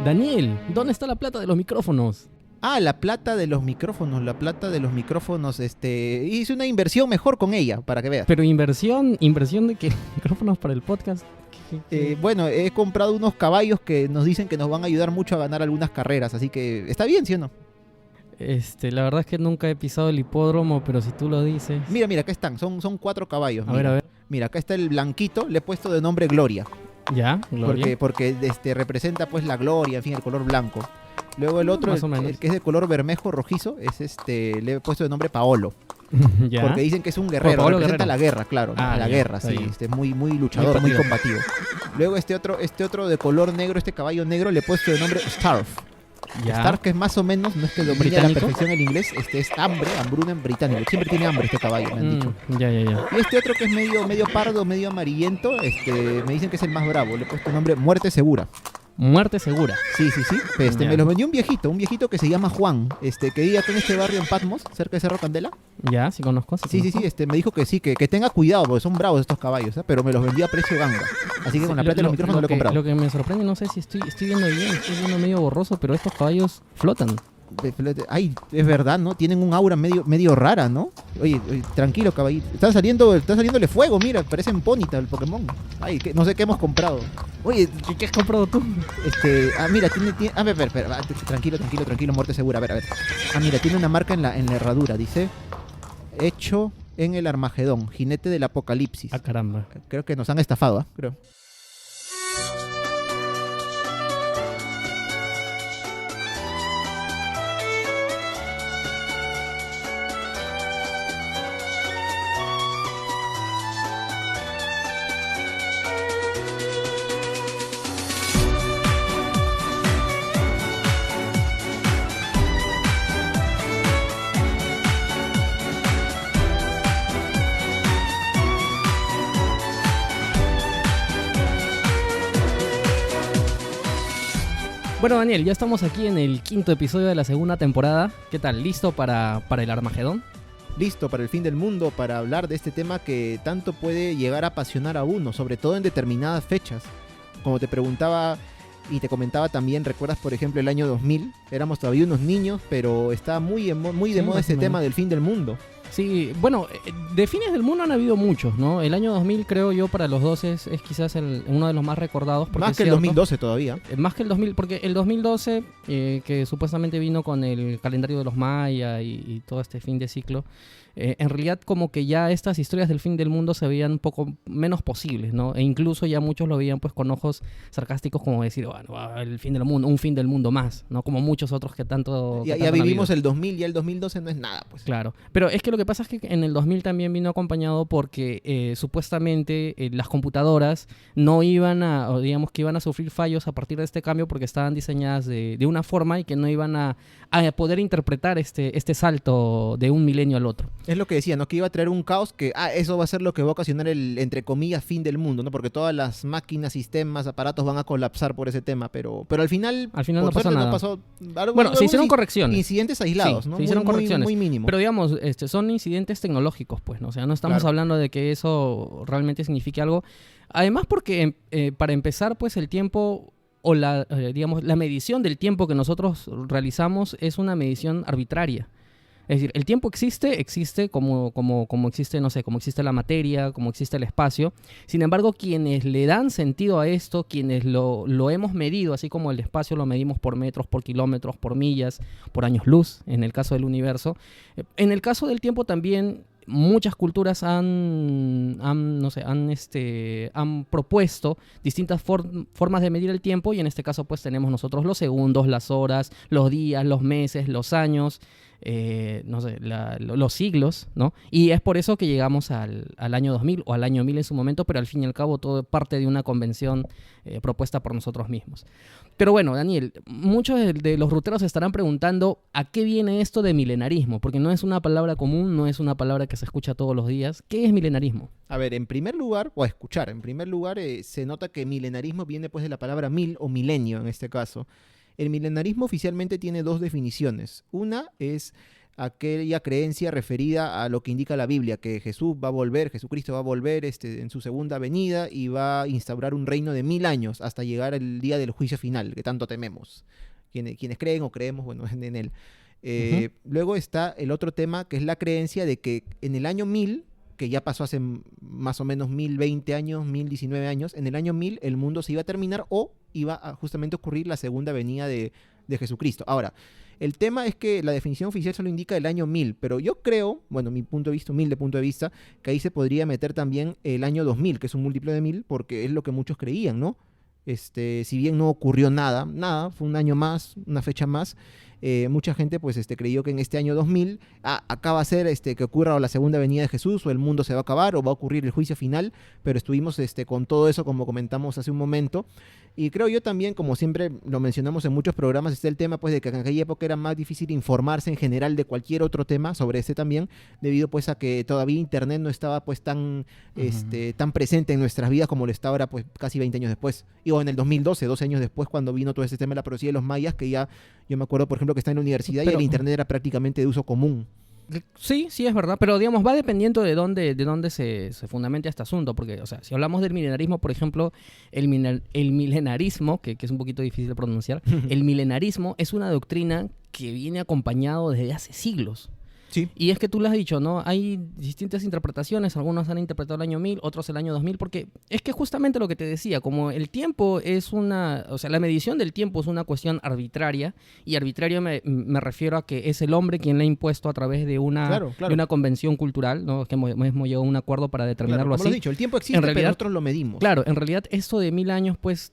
Daniel, ¿dónde está la plata de los micrófonos? Ah, la plata de los micrófonos, hice una inversión mejor con ella, para que veas. Pero inversión de qué, micrófonos para el podcast. Bueno, he comprado unos caballos que nos dicen que nos van a ayudar mucho a ganar algunas carreras, así que está bien, ¿sí o no? La verdad es que nunca he pisado el hipódromo, pero si tú lo dices... Mira, acá están, son 4 caballos. A ver. Mira, acá está el blanquito, le he puesto de nombre Gloria. ¿Ya? Gloria. Porque representa pues la gloria, en fin, el color blanco. Luego el otro, el que es de color bermejo rojizo, es le he puesto de nombre Paolo. ¿Ya? Porque dicen que es un guerrero, representa la guerra, claro, la guerra, sí, muy luchador, muy combativo. Luego este otro de color negro, este caballo negro, le he puesto de nombre Starf. ¿Ya? Starf, que es más o menos, no es que domine a la perfección el inglés, es hambruna en británico, siempre tiene hambre este caballo, me han dicho. Ya. Y este otro que es medio pardo, medio amarillento, me dicen que es el más bravo, le he puesto el nombre Muerte Segura. Muerte segura. Sí. Me los vendió un viejito que se llama Juan, que vive acá en este barrio en Patmos, cerca de Cerro Candela. Ya, sí conozco. Sí, me dijo que sí, que tenga cuidado, porque son bravos estos caballos, pero me los vendió a precio ganga. Así que con la plata de los micrófonos lo he comprado. Lo que me sorprende, no sé si estoy viendo bien, estoy viendo medio borroso, pero estos caballos flotan. Ay, es verdad, ¿no? Tienen un aura medio rara, ¿no? Oye, tranquilo, caballito. Está saliéndole fuego, mira, parecen Ponyta el Pokémon. Ay, no sé qué hemos comprado. Oye, ¿qué has comprado tú? Mira, tiene a ver, tranquilo, muerte segura, a ver. Ah, mira, tiene una marca en la herradura, dice, hecho en el Armagedón, jinete del apocalipsis. Ah, caramba. Creo que nos han estafado, creo. Bueno, Daniel, ya estamos aquí en el 5º episodio de la segunda temporada. ¿Qué tal? ¿Listo para el Armagedón? Listo para el fin del mundo, para hablar de este tema que tanto puede llegar a apasionar a uno, sobre todo en determinadas fechas. Como te preguntaba y te comentaba también, ¿recuerdas por ejemplo el año 2000? Éramos todavía unos niños, pero está muy de moda este tema del fin del mundo. Sí, bueno, de fines del mundo han habido muchos, ¿no? El año 2000 creo yo para los dos es quizás uno de los más recordados. Más que el 2012 todavía. Más que el 2000, porque el 2012, que supuestamente vino con el calendario de los Maya y todo este fin de ciclo, en realidad como que ya estas historias del fin del mundo se veían un poco menos posibles, ¿no? E incluso ya muchos lo veían pues con ojos sarcásticos, como decir, bueno, el fin del mundo, un fin del mundo más, ¿no? Como muchos otros que tanto... Ya vivimos el 2000, ya el 2012 no es nada, pues. Claro, pero es que lo que pasa es que en el 2000 también vino acompañado porque supuestamente las computadoras no iban a, o digamos que iban a sufrir fallos a partir de este cambio porque estaban diseñadas de una forma y que no iban a poder interpretar este salto de un milenio al otro. Es lo que decía, ¿no? Que iba a traer un caos que, eso va a ser lo que va a ocasionar el, entre comillas, fin del mundo, ¿no? Porque todas las máquinas, sistemas, aparatos van a colapsar por ese tema, pero al final no pasó nada. No pasó algo, bueno, se hicieron correcciones. Incidentes aislados, sí, ¿no? Se hicieron correcciones. Muy mínimo. Pero digamos, son incidentes tecnológicos, pues, ¿no? O sea, no estamos hablando de que eso realmente signifique algo. Además porque, para empezar, pues, el tiempo... o la medición del tiempo que nosotros realizamos es una medición arbitraria. Es decir, el tiempo existe como existe, no sé, como existe la materia, como existe el espacio. Sin embargo, quienes le dan sentido a esto, quienes lo hemos medido, así como el espacio lo medimos por metros, por kilómetros, por millas, por años luz, en el caso del universo. En el caso del tiempo también... muchas culturas han propuesto distintas formas de medir el tiempo y en este caso pues tenemos nosotros los segundos, las horas, los días, los meses, los años, los siglos, ¿no? Y es por eso que llegamos al año 2000 o al año 1000 en su momento, pero al fin y al cabo todo parte de una convención propuesta por nosotros mismos. Pero bueno, Daniel, muchos de los ruteros se estarán preguntando a qué viene esto de milenarismo, porque no es una palabra común, no es una palabra que se escucha todos los días. ¿Qué es milenarismo? A ver, en primer lugar, se nota que milenarismo viene pues de la palabra mil o milenio en este caso. El milenarismo oficialmente tiene 2 definiciones. Una es aquella creencia referida a lo que indica la Biblia, que Jesús va a volver, Jesucristo va a volver en su segunda venida y va a instaurar un reino de 1000 años hasta llegar el día del juicio final, que tanto tememos. Quienes creen o creemos, bueno, en él. Luego está el otro tema, que es la creencia de que en el año 1000, que ya pasó hace más o menos 1020 años, 1019 años, en el año 1000 el mundo se iba a terminar o iba a justamente ocurrir la segunda venida de Jesucristo. Ahora, el tema es que la definición oficial solo indica el año 1000, pero yo creo, bueno, mi punto de vista, humilde punto de vista, que ahí se podría meter también el año 2000, que es un múltiplo de 1000, porque es lo que muchos creían, ¿no? Si bien no ocurrió nada, fue un año más, una fecha más, mucha gente pues creyó que en este año 2000 acá va a ser que ocurra o la segunda venida de Jesús, o el mundo se va a acabar, o va a ocurrir el juicio final, pero estuvimos con todo eso, como comentamos hace un momento. Y creo yo también, como siempre lo mencionamos en muchos programas, está el tema pues de que en aquella época era más difícil informarse en general de cualquier otro tema sobre también, debido pues a que todavía internet no estaba pues tan presente en nuestras vidas como lo está ahora pues casi 20 años después. Y o en el 2012, 12 años después, cuando vino todo ese tema de la profecía de los mayas, que ya yo me acuerdo por ejemplo que está en la universidad y el internet era prácticamente de uso común. Sí, es verdad, pero digamos, va dependiendo de dónde se fundamenta este asunto, porque, o sea, si hablamos del milenarismo, por ejemplo, el milenarismo, que es un poquito difícil de pronunciar, el milenarismo es una doctrina que viene acompañado desde hace siglos. Sí. Y es que tú lo has dicho, ¿no? Hay distintas interpretaciones, algunos han interpretado el año 1000, otros el año 2000, porque es que justamente lo que te decía, como el tiempo es o sea, la medición del tiempo es una cuestión arbitraria, y arbitrario me refiero a que es el hombre quien le ha impuesto a través de una convención cultural, ¿no? Que hemos llegado a un acuerdo para determinarlo así. Como lo has dicho, el tiempo existe, pero nosotros lo medimos. Claro, en realidad esto de 1000 años, pues,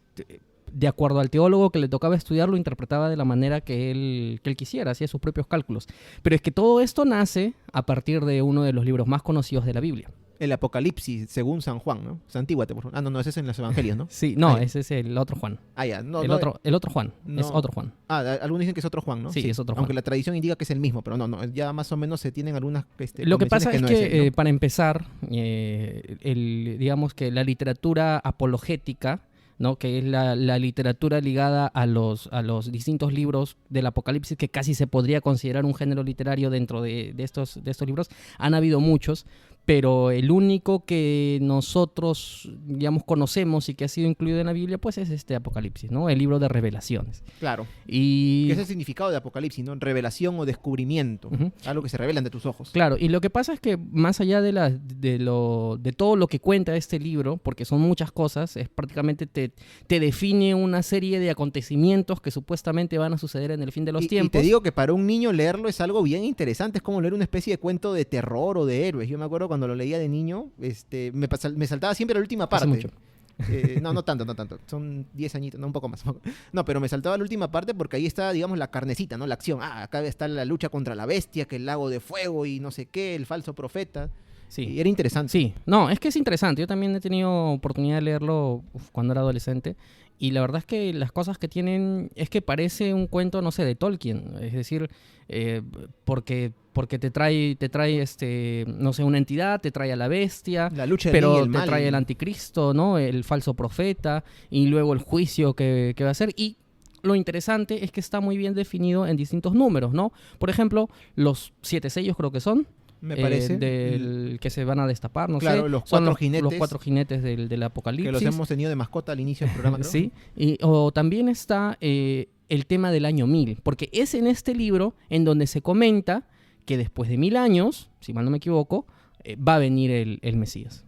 de acuerdo al teólogo que le tocaba estudiar, lo interpretaba de la manera que él quisiera, hacía sus propios cálculos. Pero es que todo esto nace a partir de uno de los libros más conocidos de la Biblia. El Apocalipsis, según San Juan, ¿no? Santíguate, por favor. No, ese es en los evangelios, ¿no? Sí, no, ese es el otro Juan. Ya. El otro Juan, no. Es otro Juan. Algunos dicen que es otro Juan, ¿no? Sí, es otro Juan. Aunque la tradición indica que es el mismo, pero no, ya más o menos se tienen algunas Lo que pasa es no que, él, ¿no? Para empezar, digamos que la literatura apologética, ¿no? Que es la literatura ligada a los distintos libros del Apocalipsis, que casi se podría considerar un género literario dentro de estos libros. Han habido muchos, pero el único que nosotros, digamos, conocemos y que ha sido incluido en la Biblia, pues es este Apocalipsis, ¿no? El libro de revelaciones. Claro. Y ¿qué es el significado de Apocalipsis, no? Revelación o descubrimiento. Algo que se revela ante tus ojos. Claro, y lo que pasa es que más allá de todo lo que cuenta este libro, porque son muchas cosas, es prácticamente te define una serie de acontecimientos que supuestamente van a suceder en el fin de los tiempos. Y te digo que para un niño leerlo es algo bien interesante, es como leer una especie de cuento de terror o de héroes. Yo me acuerdo cuando lo leía de niño, me saltaba siempre la última parte. Hace mucho. No tanto. Son 10 añitos, no, un poco más. No, pero me saltaba la última parte porque ahí está, digamos, la carnecita, ¿no? La acción. Acá está la lucha contra la bestia, que el lago de fuego y no sé qué, el falso profeta. Sí. Y era interesante. Sí, no, es que es interesante. Yo también he tenido oportunidad de leerlo cuando era adolescente. Y la verdad es que las cosas que tienen es que parece un cuento, no sé, de Tolkien. Es decir, porque te trae no sé, una entidad, te trae a la bestia, la lucha pero del bien y el te mal. trae el anticristo, ¿no? El falso profeta, y luego el juicio que va a hacer. Y lo interesante es que está muy bien definido en distintos números, ¿no? Por ejemplo, los 7 sellos creo que son. Me parece. Del que se van a destapar, no claro, sé. Los son 4 jinetes. Los 4 jinetes del Apocalipsis. Que los hemos tenido de mascota al inicio del programa, creo. Sí, o también está el tema del año 1000, porque es en este libro en donde se comenta que después de 1000 años, si mal no me equivoco, va a venir el Mesías.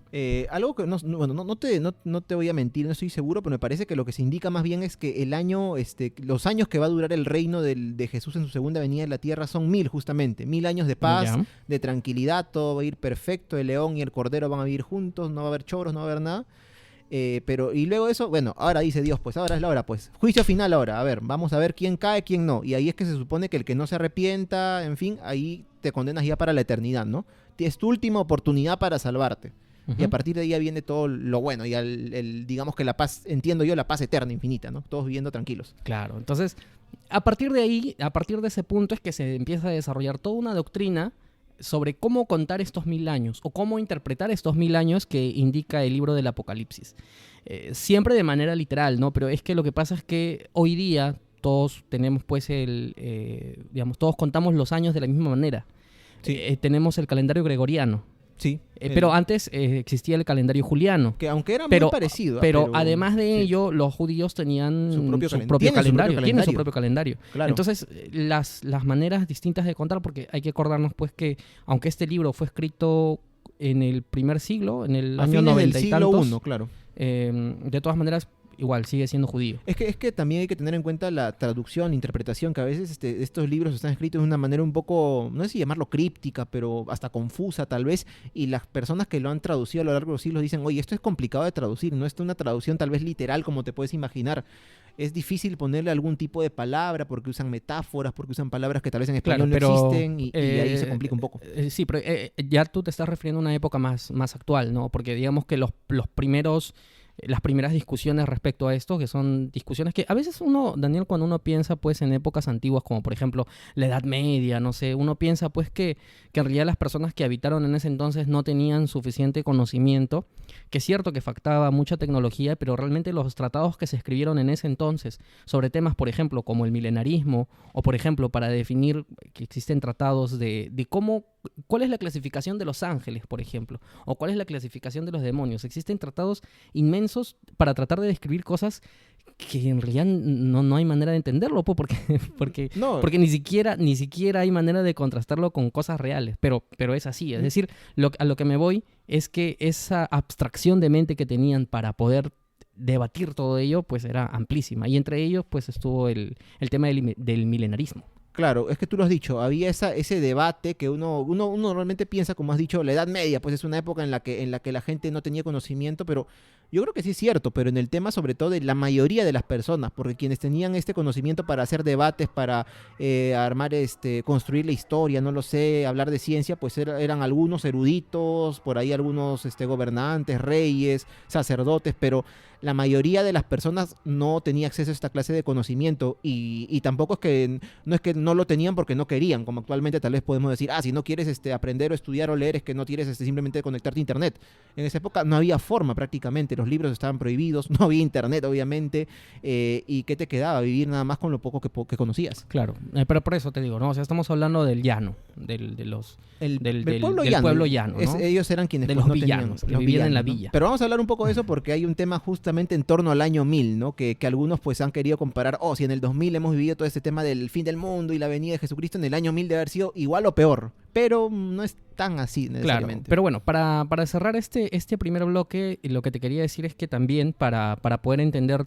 Algo que no te voy a mentir, no estoy seguro, pero me parece que lo que se indica más bien es que el año, los años que va a durar el reino de Jesús en su segunda venida en la tierra son 1000 justamente, 1000 años de paz, de tranquilidad, todo va a ir perfecto, el león y el cordero van a vivir juntos, no va a haber choros, no va a haber nada. Y luego de eso, bueno, ahora dice Dios, pues ahora es la hora, pues juicio final ahora, a ver, vamos a ver quién cae, quién no, y ahí es que se supone que el que no se arrepienta, en fin, ahí te condenas ya para la eternidad, ¿no? Es tu última oportunidad para salvarte. Y a partir de ahí ya viene todo lo bueno, y digamos que la paz, entiendo yo, la paz eterna, infinita, ¿no? Todos viviendo tranquilos. Claro, entonces, a partir de ahí, a partir de ese punto es que se empieza a desarrollar toda una doctrina sobre cómo contar estos 1000 años, o cómo interpretar estos 1000 años que indica el libro del Apocalipsis. Siempre de manera literal, ¿no? Pero es que lo que pasa es que hoy día todos tenemos pues digamos, todos contamos los años de la misma manera. Sí. Tenemos el calendario gregoriano. Sí. Pero antes existía el calendario juliano. Que aunque era muy parecido. Pero además de ello, los judíos tenían su propio calendario. Tienen su propio calendario. Claro. Entonces, las maneras distintas de contar, porque hay que acordarnos pues que aunque este libro fue escrito en el primer siglo, en el año 90 y tantos, siglo I, claro. De todas maneras, igual sigue siendo judío. Es que también hay que tener en cuenta la traducción, interpretación, que a veces estos libros están escritos de una manera un poco, no sé si llamarlo críptica, pero hasta confusa tal vez, y las personas que lo han traducido a lo largo de los siglos dicen, oye, esto es complicado de traducir, no es una traducción tal vez literal como te puedes imaginar. Es difícil ponerle algún tipo de palabra porque usan metáforas, porque usan palabras que tal vez en español no existen y ahí se complica un poco. Sí, pero ya tú te estás refiriendo a una época más actual, ¿no? Porque digamos que las primeras discusiones respecto a esto, que son discusiones que a veces uno, Daniel, cuando uno piensa pues en épocas antiguas, como por ejemplo la Edad Media, no sé, uno piensa pues que en realidad las personas que habitaron en ese entonces no tenían suficiente conocimiento, que es cierto que faltaba mucha tecnología, pero realmente los tratados que se escribieron en ese entonces sobre temas, por ejemplo, como el milenarismo, o por ejemplo, para definir que existen tratados de cuál es la clasificación de los ángeles, por ejemplo, o cuál es la clasificación de los demonios. Existen tratados inmensos para tratar de describir cosas que en realidad no hay manera de entenderlo, porque ni siquiera hay manera de contrastarlo con cosas reales, pero es así. Es decir, a lo que me voy es que esa abstracción de mente que tenían para poder debatir todo ello, pues era amplísima. Y entre ellos, pues estuvo el tema del milenarismo. Claro, es que tú lo has dicho, había ese debate que uno normalmente piensa, como has dicho, la Edad Media, pues es una época en la que la gente no tenía conocimiento, pero yo creo que sí es cierto, pero en el tema sobre todo de la mayoría de las personas, porque quienes tenían este conocimiento para hacer debates, para armar, construir la historia, no lo sé, hablar de ciencia, pues eran algunos eruditos, por ahí algunos gobernantes, reyes, sacerdotes, pero la mayoría de las personas no tenía acceso a esta clase de conocimiento y tampoco es que no lo tenían porque no querían, como actualmente tal vez podemos decir, si no quieres aprender o estudiar o leer es que no quieres simplemente conectarte a internet. En esa época no había forma prácticamente, los libros estaban prohibidos, no había internet obviamente, y ¿qué te quedaba? Vivir nada más con lo poco que conocías. Claro, pero por eso te digo, ¿no? O sea, estamos hablando del llano, del pueblo llano, ¿no? Ellos eran quienes de pues, los no villanos, tenían, que vivían en la ¿no? villa. Pero vamos a hablar un poco de eso porque hay un tema justamente en torno al año 1000, ¿no? Que algunos pues han querido comparar, si en el 2000 hemos vivido todo este tema del fin del mundo y la venida de Jesucristo, en el año 1000 debe haber sido igual o peor, pero no es tan así necesariamente. Claro, pero bueno, para cerrar este primer bloque, lo que te quería decir es que también para poder entender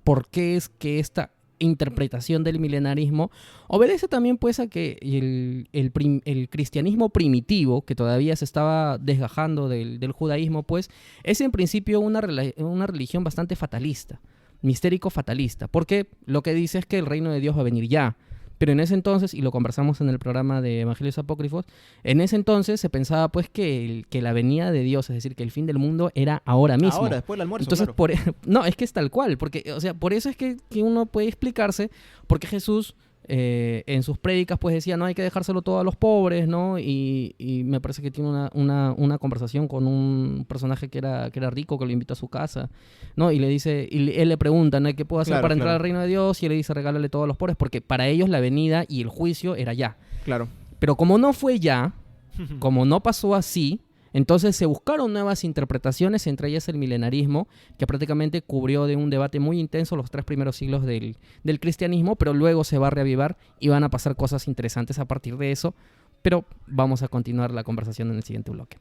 por qué es que esta interpretación del milenarismo obedece también pues a que el cristianismo primitivo, que todavía se estaba desgajando del judaísmo, pues es en principio una religión bastante fatalista, mistérico fatalista, porque lo que dice es que el reino de Dios va a venir ya. Pero en ese entonces, y lo conversamos en el programa de Evangelios Apócrifos, en ese entonces se pensaba pues que la venida de Dios, es decir, que el fin del mundo era ahora mismo. Ahora, después del almuerzo, entonces, claro. No, es que es tal cual, porque, o sea, por eso es que uno puede explicarse por qué Jesús en sus prédicas pues decía, no hay que dejárselo todo a los pobres, ¿no? Y me parece que tiene una conversación con un personaje que era rico, que lo invitó a su casa, ¿no? Y le dice, y él le pregunta, ¿no? ¿Qué puedo hacer para entrar al reino de Dios? Y él le dice, regálale todo a los pobres, porque para ellos la venida y el juicio era ya. Claro. Pero como no fue ya, como no pasó así, entonces se buscaron nuevas interpretaciones, entre ellas el milenarismo, que prácticamente cubrió de un debate muy intenso los 3 primeros siglos del cristianismo, pero luego se va a reavivar y van a pasar cosas interesantes a partir de eso. Pero vamos a continuar la conversación en el siguiente bloque.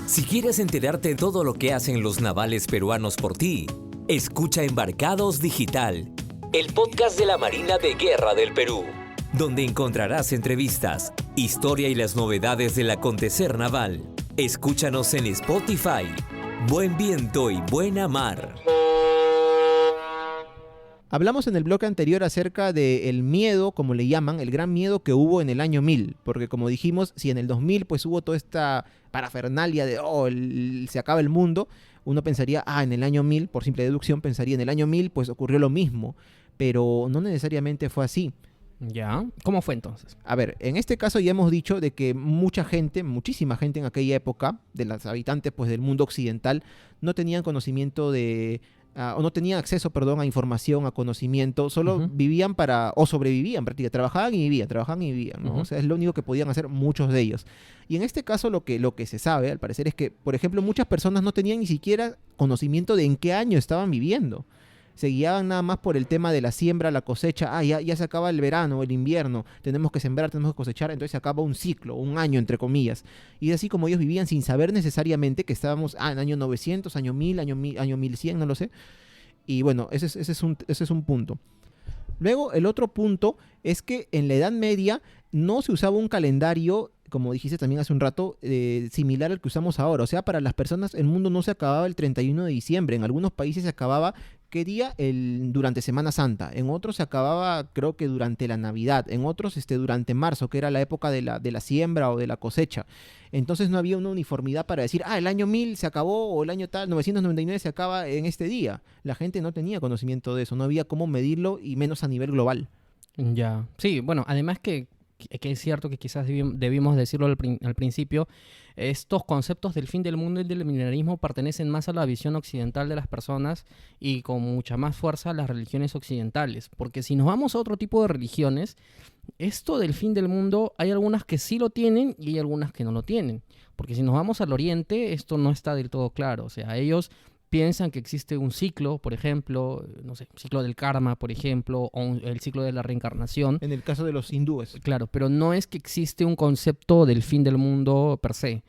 Si quieres enterarte de todo lo que hacen los navales peruanos por ti, escucha Embarcados Digital, el podcast de la Marina de Guerra del Perú, donde encontrarás entrevistas, historia y las novedades del acontecer naval. Escúchanos en Spotify. Buen viento y buena mar. Hablamos en el bloque anterior acerca del miedo, como le llaman, el gran miedo que hubo en el año 1000, porque como dijimos, si en el 2000 pues hubo toda esta parafernalia de se acaba el mundo, uno pensaría, en el año 1000, por simple deducción, pensaría en el año 1000 pues ocurrió lo mismo, pero no necesariamente fue así. ¿Ya? ¿Cómo fue entonces? A ver, en este caso ya hemos dicho de que muchísima gente en aquella época, de los habitantes pues del mundo occidental, no tenían conocimiento de o no tenían acceso, perdón, a información, a conocimiento, solo vivían o sobrevivían prácticamente, trabajaban y vivían, ¿no? O sea, es lo único que podían hacer muchos de ellos. Y en este caso lo que se sabe, al parecer, es que, por ejemplo, muchas personas no tenían ni siquiera conocimiento de en qué año estaban viviendo. Se guiaban nada más por el tema de la siembra, la cosecha. Ya se acaba el verano, el invierno, tenemos que sembrar, tenemos que cosechar, entonces se acaba un ciclo, un año, entre comillas. Y es así como ellos vivían sin saber necesariamente que estábamos en año 900, año 1000, año 1100, no lo sé. Y bueno, ese es un punto. Luego, el otro punto es que en la Edad Media no se usaba un calendario, como dijiste también hace un rato, similar al que usamos ahora. O sea, para las personas el mundo no se acababa el 31 de diciembre. En algunos países se acababa, ¿qué día? Durante Semana Santa. En otros se acababa, creo que durante la Navidad. En otros durante marzo, que era la época de la siembra o de la cosecha. Entonces no había una uniformidad para decir, el año 1000 se acabó o el año tal, 999 se acaba en este día. La gente no tenía conocimiento de eso, no había cómo medirlo y menos a nivel global. Ya, sí, bueno, además que es cierto que quizás debimos decirlo al principio, estos conceptos del fin del mundo y del milenarismo pertenecen más a la visión occidental de las personas y con mucha más fuerza a las religiones occidentales, porque si nos vamos a otro tipo de religiones, esto del fin del mundo hay algunas que sí lo tienen y hay algunas que no lo tienen, porque si nos vamos al oriente esto no está del todo claro, o sea, ellos piensan que existe un ciclo, por ejemplo, no sé, un ciclo del karma, por ejemplo, o el ciclo de la reencarnación. En el caso de los hindúes. Claro, pero no es que existe un concepto del fin del mundo per se.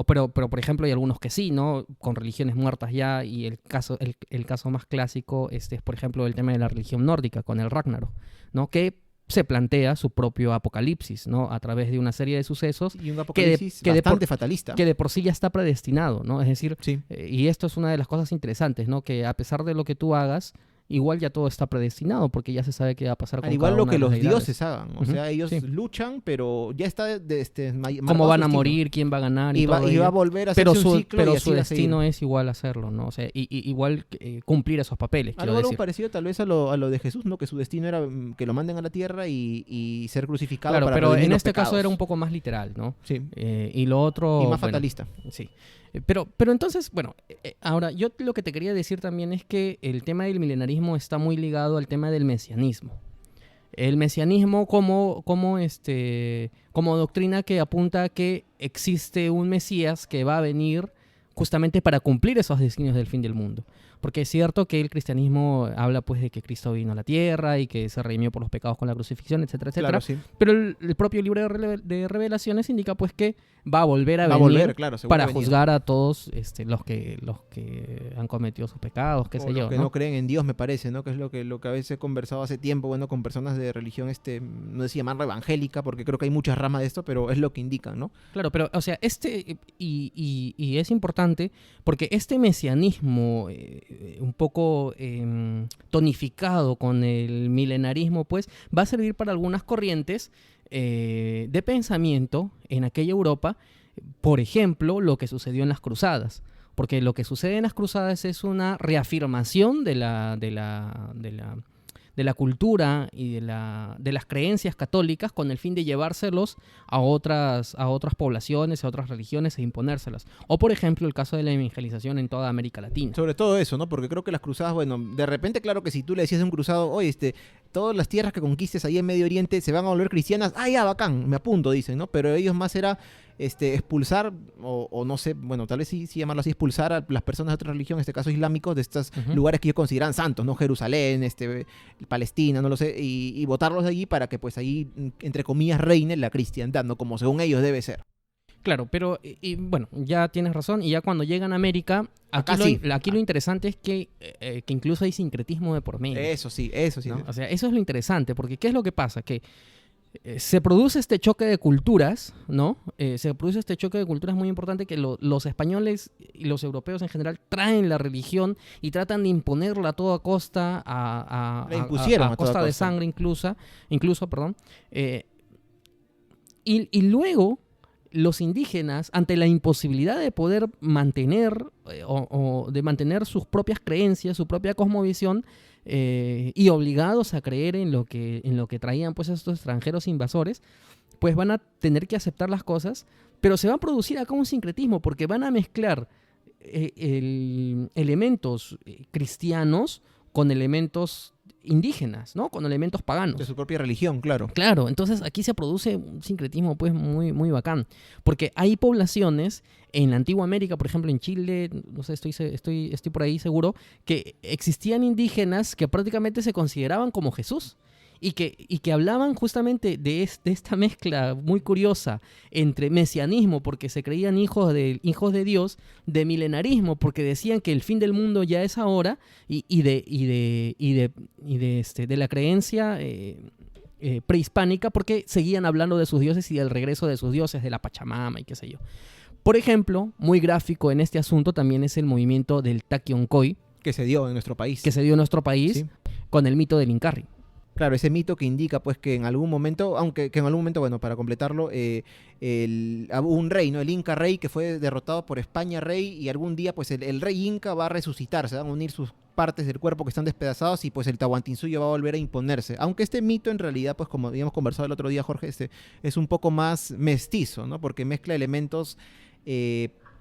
Pero, por ejemplo, hay algunos que sí, ¿no? Con religiones muertas ya, y el caso más clásico es, por ejemplo, el tema de la religión nórdica, con el Ragnarok, ¿no? Que se plantea su propio apocalipsis, ¿no? A través de una serie de sucesos y un apocalipsis bastante fatalista. Que de por sí ya está predestinado, ¿no? Es decir, sí. Y esto es una de las cosas interesantes, ¿no? Que a pesar de lo que tú hagas, igual ya todo está predestinado, porque ya se sabe qué va a pasar con igual cada lo una que de las los deidades. dioses hagan, o sea, ellos luchan, pero ya está cómo van a morir, quién va a ganar y va a volver a hacerse un ciclo, pero y su destino es igual hacerlo, ¿no? O sea, igual cumplir esos papeles, algo parecido tal vez a lo de Jesús, ¿no? Que su destino era que lo manden a la tierra y ser crucificado. Claro, para pero en este pecados. caso era un poco más literal, ¿no? Sí. Y lo otro... Y más fatalista. Sí. Pero entonces, bueno, ahora yo lo que te quería decir también es que el tema del milenarismo está muy ligado al tema del mesianismo. El mesianismo como doctrina que apunta a que existe un Mesías que va a venir justamente para cumplir esos designios del fin del mundo. Porque es cierto que el cristianismo habla pues de que Cristo vino a la tierra y que se redimió por los pecados con la crucifixión, etcétera, etcétera. Claro, sí. Pero el propio libro de Revelaciones indica pues que va a volver a venir para juzgar a todos los que han cometido sus pecados, qué sé yo. Los que no creen en Dios, me parece, ¿no? Que es lo que a veces he conversado hace tiempo, bueno, con personas de religión, no sé si llamarla evangélica, porque creo que hay muchas ramas de esto, pero es lo que indican, ¿no? Claro, pero, o sea, y es importante porque este mesianismo un poco tonificado con el milenarismo, pues va a servir para algunas corrientes de pensamiento en aquella Europa, por ejemplo, lo que sucedió en las cruzadas. Porque lo que sucede en las cruzadas es una reafirmación de la cultura y de las creencias católicas con el fin de llevárselos a otras poblaciones, a otras religiones e imponérselas. O, por ejemplo, el caso de la evangelización en toda América Latina. Sobre todo eso, ¿no? Porque creo que las cruzadas, bueno, de repente, claro que si tú le decías a un cruzado, oye, todas las tierras que conquistes ahí en Medio Oriente se van a volver cristianas, ya, bacán, me apunto, dicen, ¿no? Pero ellos más era expulsar, o no sé, bueno, tal vez sí llamarlo así, expulsar a las personas de otra religión, en este caso islámicos, de estos lugares que ellos consideran santos, ¿no? Jerusalén, Palestina, no lo sé, y botarlos de allí para que pues ahí, entre comillas, reine la cristiandad, ¿no? Como según ellos debe ser. Claro, pero bueno, ya tienes razón, y ya cuando llegan a América, aquí lo interesante es que incluso hay sincretismo de por medio. Eso sí. ¿No? O sea, eso es lo interesante, porque ¿qué es lo que pasa? Que se produce este choque de culturas, ¿no? Se produce este choque de culturas muy importante que los españoles y los europeos en general traen la religión y tratan de imponerla a toda costa, a costa de sangre incluso, perdón. Y luego los indígenas, ante la imposibilidad de poder mantener o de mantener sus propias creencias, su propia cosmovisión, y obligados a creer en lo que traían pues estos extranjeros invasores, pues van a tener que aceptar las cosas, pero se va a producir acá un sincretismo porque van a mezclar elementos cristianos con elementos indígenas, ¿no? Con elementos paganos. De su propia religión, claro. Claro, entonces aquí se produce un sincretismo pues muy, muy bacán, porque hay poblaciones en la antigua América, por ejemplo en Chile, no sé, estoy por ahí seguro, que existían indígenas que prácticamente se consideraban como Jesús. Y que hablaban justamente de esta mezcla muy curiosa entre mesianismo, porque se creían hijos de Dios, de milenarismo, porque decían que el fin del mundo ya es ahora, y de la creencia prehispánica, porque seguían hablando de sus dioses y del regreso de sus dioses, de la Pachamama y qué sé yo. Por ejemplo, muy gráfico en este asunto también es el movimiento del Takion-Koy, Que se dio en nuestro país. Sí. Con el mito del Incarri. Claro, ese mito que indica pues que en algún momento, bueno, para completarlo, hubo un rey, ¿no? El Inca rey que fue derrotado por España rey, y algún día pues el rey Inca va a resucitar, se van a unir sus partes del cuerpo que están despedazados y pues el Tahuantinsuyo va a volver a imponerse. Aunque este mito en realidad, pues como habíamos conversado el otro día, Jorge, es un poco más mestizo, ¿no? Porque mezcla elementos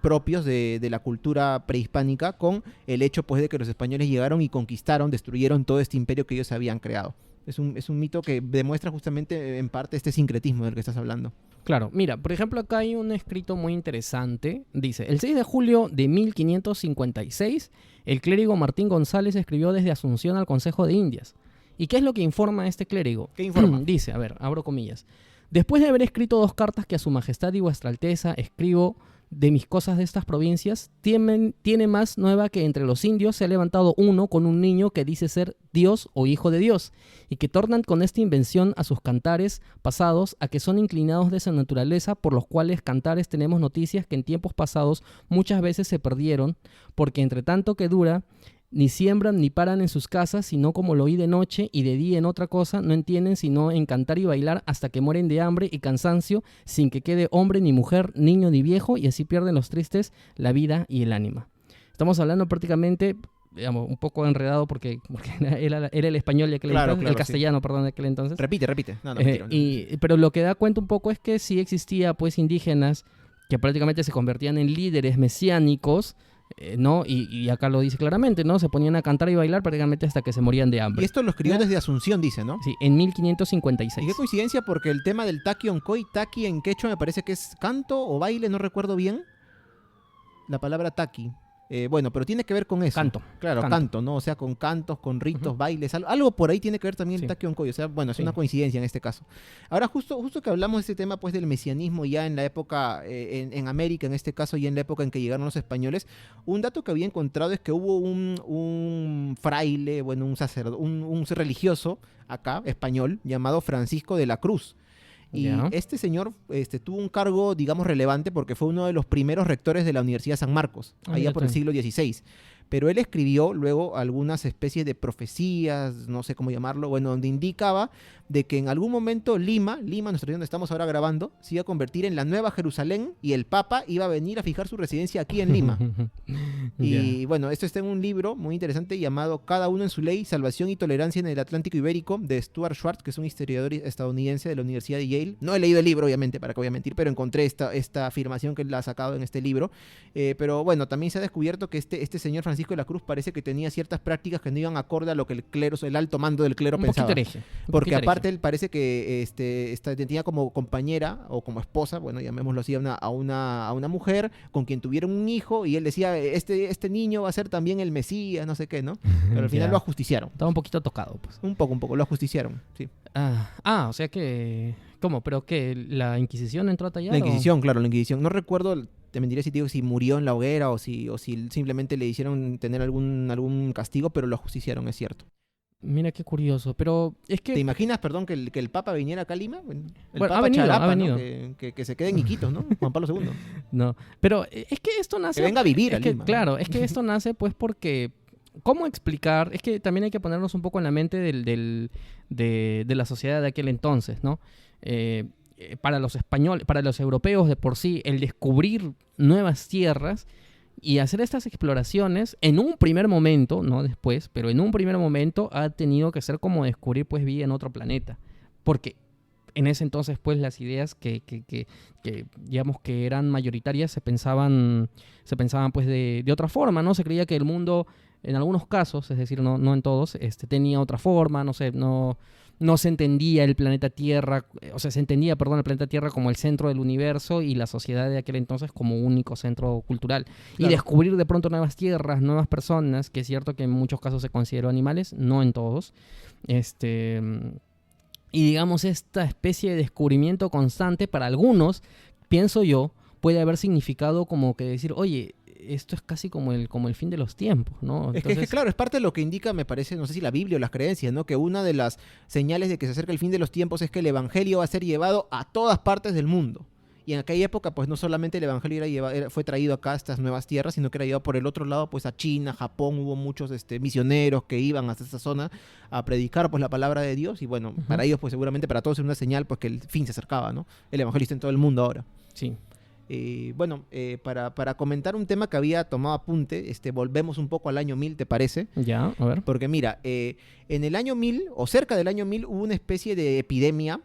propios de la cultura prehispánica con el hecho pues de que los españoles llegaron y conquistaron, destruyeron todo este imperio que ellos habían creado. Es un mito que demuestra justamente en parte este sincretismo del que estás hablando. Claro, mira, por ejemplo, acá hay un escrito muy interesante. Dice, el 6 de julio de 1556, el clérigo Martín González escribió desde Asunción al Consejo de Indias. ¿Y qué es lo que informa este clérigo? ¿Qué informa? Dice, a ver, abro comillas. Después de haber escrito 2 cartas que a su majestad y vuestra alteza escribo de mis cosas de estas provincias, tiene más nueva que entre los indios se ha levantado uno con un niño que dice ser Dios o hijo de Dios, y que tornan con esta invención a sus cantares pasados a que son inclinados de esa naturaleza, por los cuales cantares tenemos noticias que en tiempos pasados muchas veces se perdieron, porque entre tanto que dura, ni siembran ni paran en sus casas, sino como lo oí de noche y de día en otra cosa, no entienden sino en cantar y bailar hasta que mueren de hambre y cansancio, sin que quede hombre ni mujer, niño ni viejo, y así pierden los tristes la vida y el ánima. Estamos hablando prácticamente, digamos, un poco enredado porque era el español de aquel entonces, el castellano, perdón, de aquel entonces. Repite. No, pero lo que da cuenta un poco es que sí existía pues indígenas que prácticamente se convertían en líderes mesiánicos, ¿no? Y acá lo dice claramente, ¿no? Se ponían a cantar y bailar prácticamente hasta que se morían de hambre. Y esto lo escribió desde Asunción, dice, ¿no? Sí, en 1556. Y qué coincidencia, porque el tema del Takion-Koy, taki en quechua me parece que es canto o baile, no recuerdo bien la palabra taki. Bueno, pero tiene que ver con eso. Canto. Claro, canto, ¿no? O sea, con cantos, con ritos, bailes, algo por ahí tiene que ver también el Takion-Koy. O sea, bueno, es una coincidencia en este caso. Ahora, justo que hablamos de este tema, pues, del mesianismo ya en la época, en América, en este caso, ya en la época en que llegaron los españoles, un dato que había encontrado es que hubo un fraile, bueno, un sacerdote, un religioso acá, español, llamado Francisco de la Cruz. Y este señor tuvo un cargo, digamos, relevante porque fue uno de los primeros rectores de la Universidad de San Marcos, allá por el siglo XVI. Pero él escribió luego algunas especies de profecías, no sé cómo llamarlo, bueno, donde indicaba de que en algún momento Lima, nuestra ciudad donde estamos ahora grabando, se iba a convertir en la Nueva Jerusalén y el Papa iba a venir a fijar su residencia aquí en Lima. Y bueno, esto está en un libro muy interesante llamado Cada uno en su ley, salvación y tolerancia en el Atlántico Ibérico, de Stuart Schwartz, que es un historiador estadounidense de la Universidad de Yale. No he leído el libro, obviamente, para que voy a mentir, pero encontré esta afirmación que él ha sacado en este libro. Pero bueno, también se ha descubierto que este señor Francisco de la Cruz parece que tenía ciertas prácticas que no iban acorde a lo que el clero, el alto mando del clero pensaba. Porque aparte él parece que tenía como compañera o como esposa, bueno, llamémoslo así, a una mujer con quien tuvieron un hijo, y él decía, este niño va a ser también el Mesías, no sé qué, ¿no? Pero al final lo ajusticiaron. Estaba un poquito tocado, pues. Un poco, lo ajusticiaaron, sí. O sea que... ¿Cómo? ¿Pero qué? ¿La Inquisición entró a tallar? La Inquisición, claro, la Inquisición. No recuerdo, te mentiría si te digo si murió en la hoguera o si simplemente le hicieron tener algún castigo, pero lo ajusticiaron, es cierto. Mira qué curioso, pero es que... ¿Te imaginas, perdón, que el Papa viniera acá a Lima? El Papa ha venido. ¿no? Que se quede en Iquitos, ¿no? Juan Pablo II. No, pero es que esto nace... Que venga a vivir a Lima. Claro, es que esto nace pues porque... ¿Cómo explicar? Es que también hay que ponernos un poco en la mente de la sociedad de aquel entonces, ¿no? Para los españoles, para los europeos de por sí, el descubrir nuevas tierras y hacer estas exploraciones en un primer momento, no después, pero en un primer momento ha tenido que ser como descubrir pues vida en otro planeta. Porque en ese entonces, pues, las ideas que digamos que eran mayoritarias se pensaban pues de otra forma, ¿no? Se creía que el mundo, en algunos casos, es decir, no en todos, tenía otra forma, no sé, no se entendía el planeta Tierra, o sea, se entendía, perdón, el planeta Tierra como el centro del universo y la sociedad de aquel entonces como único centro cultural. Claro. Y descubrir de pronto nuevas tierras, nuevas personas, que es cierto que en muchos casos se consideró animales, no en todos. Y digamos, esta especie de descubrimiento constante para algunos, pienso yo, puede haber significado como que decir, oye, esto es casi como el fin de los tiempos, ¿no? Entonces... Es que claro, es parte de lo que indica, me parece, no sé si la Biblia o las creencias, ¿no? Que una de las señales de que se acerca el fin de los tiempos es que el evangelio va a ser llevado a todas partes del mundo. Y en aquella época, pues no solamente el evangelio fue traído acá a estas nuevas tierras, sino que era llevado por el otro lado, pues a China, Japón, hubo muchos misioneros que iban hasta esta zona a predicar pues la palabra de Dios. Y bueno, para ellos, pues seguramente para todos es una señal pues que el fin se acercaba, ¿no? El evangelio está en todo el mundo ahora. Sí. Para comentar un tema que había tomado apunte, volvemos un poco al año 1000, ¿te parece? Ya, a ver. Porque mira, en el año 1000, o cerca del año 1000, hubo una especie de epidemia,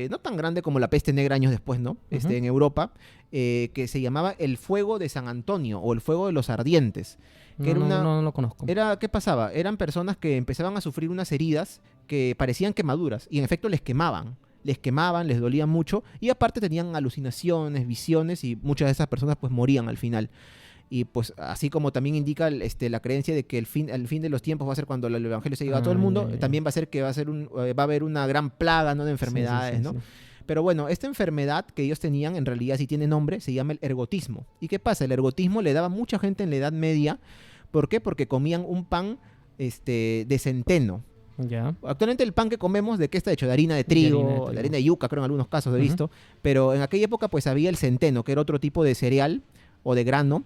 no tan grande como la peste negra años después, ¿no? En Europa, que se llamaba el fuego de San Antonio, o el fuego de los ardientes. Que no lo conozco. ¿Qué pasaba? Eran personas que empezaban a sufrir unas heridas que parecían quemaduras, y en efecto les quemaban, les dolía mucho, y aparte tenían alucinaciones, visiones, y muchas de esas personas pues morían al final. Y pues así como también indica la creencia de que el fin de los tiempos va a ser cuando el evangelio se lleva a todo el mundo, también va a ser que va a haber una gran plaga, ¿no? De enfermedades, ¿no? Sí. Pero bueno, esta enfermedad que ellos tenían, en realidad sí tiene nombre, se llama el ergotismo. ¿Y qué pasa? El ergotismo le daba a mucha gente en la Edad Media. ¿Por qué? Porque comían un pan de centeno. Ya. Actualmente el pan que comemos, ¿de qué está hecho? De harina de trigo, de harina de yuca, creo en algunos casos he visto. Pero en aquella época pues había el centeno, que era otro tipo de cereal o de grano,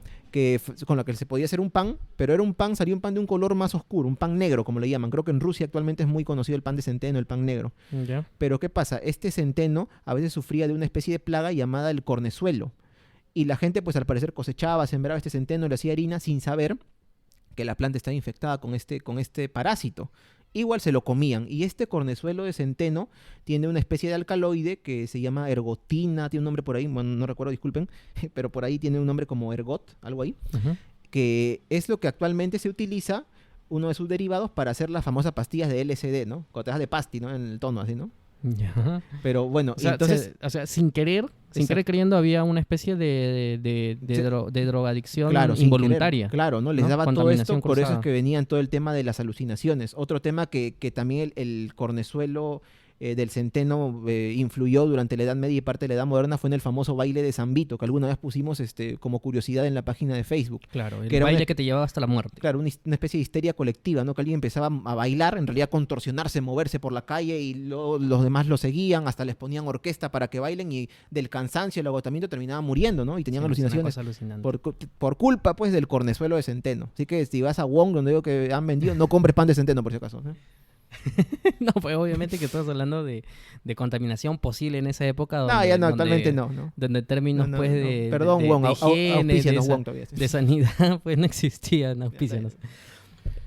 con lo que se podía hacer un pan, pero salía un pan de un color más oscuro, un pan negro, como le llaman. Creo que en Rusia actualmente es muy conocido el pan de centeno, el pan negro. Ya. Pero ¿qué pasa? Este centeno a veces sufría de una especie de plaga llamada el cornezuelo. Y la gente pues al parecer cosechaba, sembraba este centeno, le hacía harina sin saber que la planta estaba infectada con este parásito. Igual se lo comían. Y este cornezuelo de centeno tiene una especie de alcaloide que se llama ergotina, tiene un nombre por ahí, bueno, no recuerdo, disculpen, pero por ahí tiene un nombre como ergot, algo ahí, que es lo que actualmente se utiliza, uno de sus derivados, para hacer las famosas pastillas de LSD, ¿no? Cuando te das de pasti, ¿no? En el tono así, ¿no? Ya. Pero bueno, entonces... sin querer queriendo, había una especie de drogadicción involuntaria. Querer, claro, ¿no? Les daba todo esto, por eso es que venían todo el tema de las alucinaciones. Otro tema que también el cornezuelo del centeno influyó durante la Edad Media y parte de la Edad Moderna fue en el famoso baile de San Vito, que alguna vez pusimos como curiosidad en la página de Facebook. Claro, el baile que te llevaba hasta la muerte. Claro, una especie de histeria colectiva, ¿no? Que alguien empezaba a bailar, en realidad contorsionarse, moverse por la calle, y los demás lo seguían, hasta les ponían orquesta para que bailen, y del cansancio, el agotamiento terminaban muriendo, ¿no? Y tenían alucinaciones por culpa, pues, del cornezuelo de centeno. Así que si vas a Wong, donde digo que han vendido, no compres pan de centeno, por si acaso, ¿no? No, pues obviamente que estás hablando de contaminación posible en esa época. Actualmente no. Donde términos, pues, de perdón, Wong, auspícianos, Wong, todavía. De sanidad, pues no existían, auspícianos.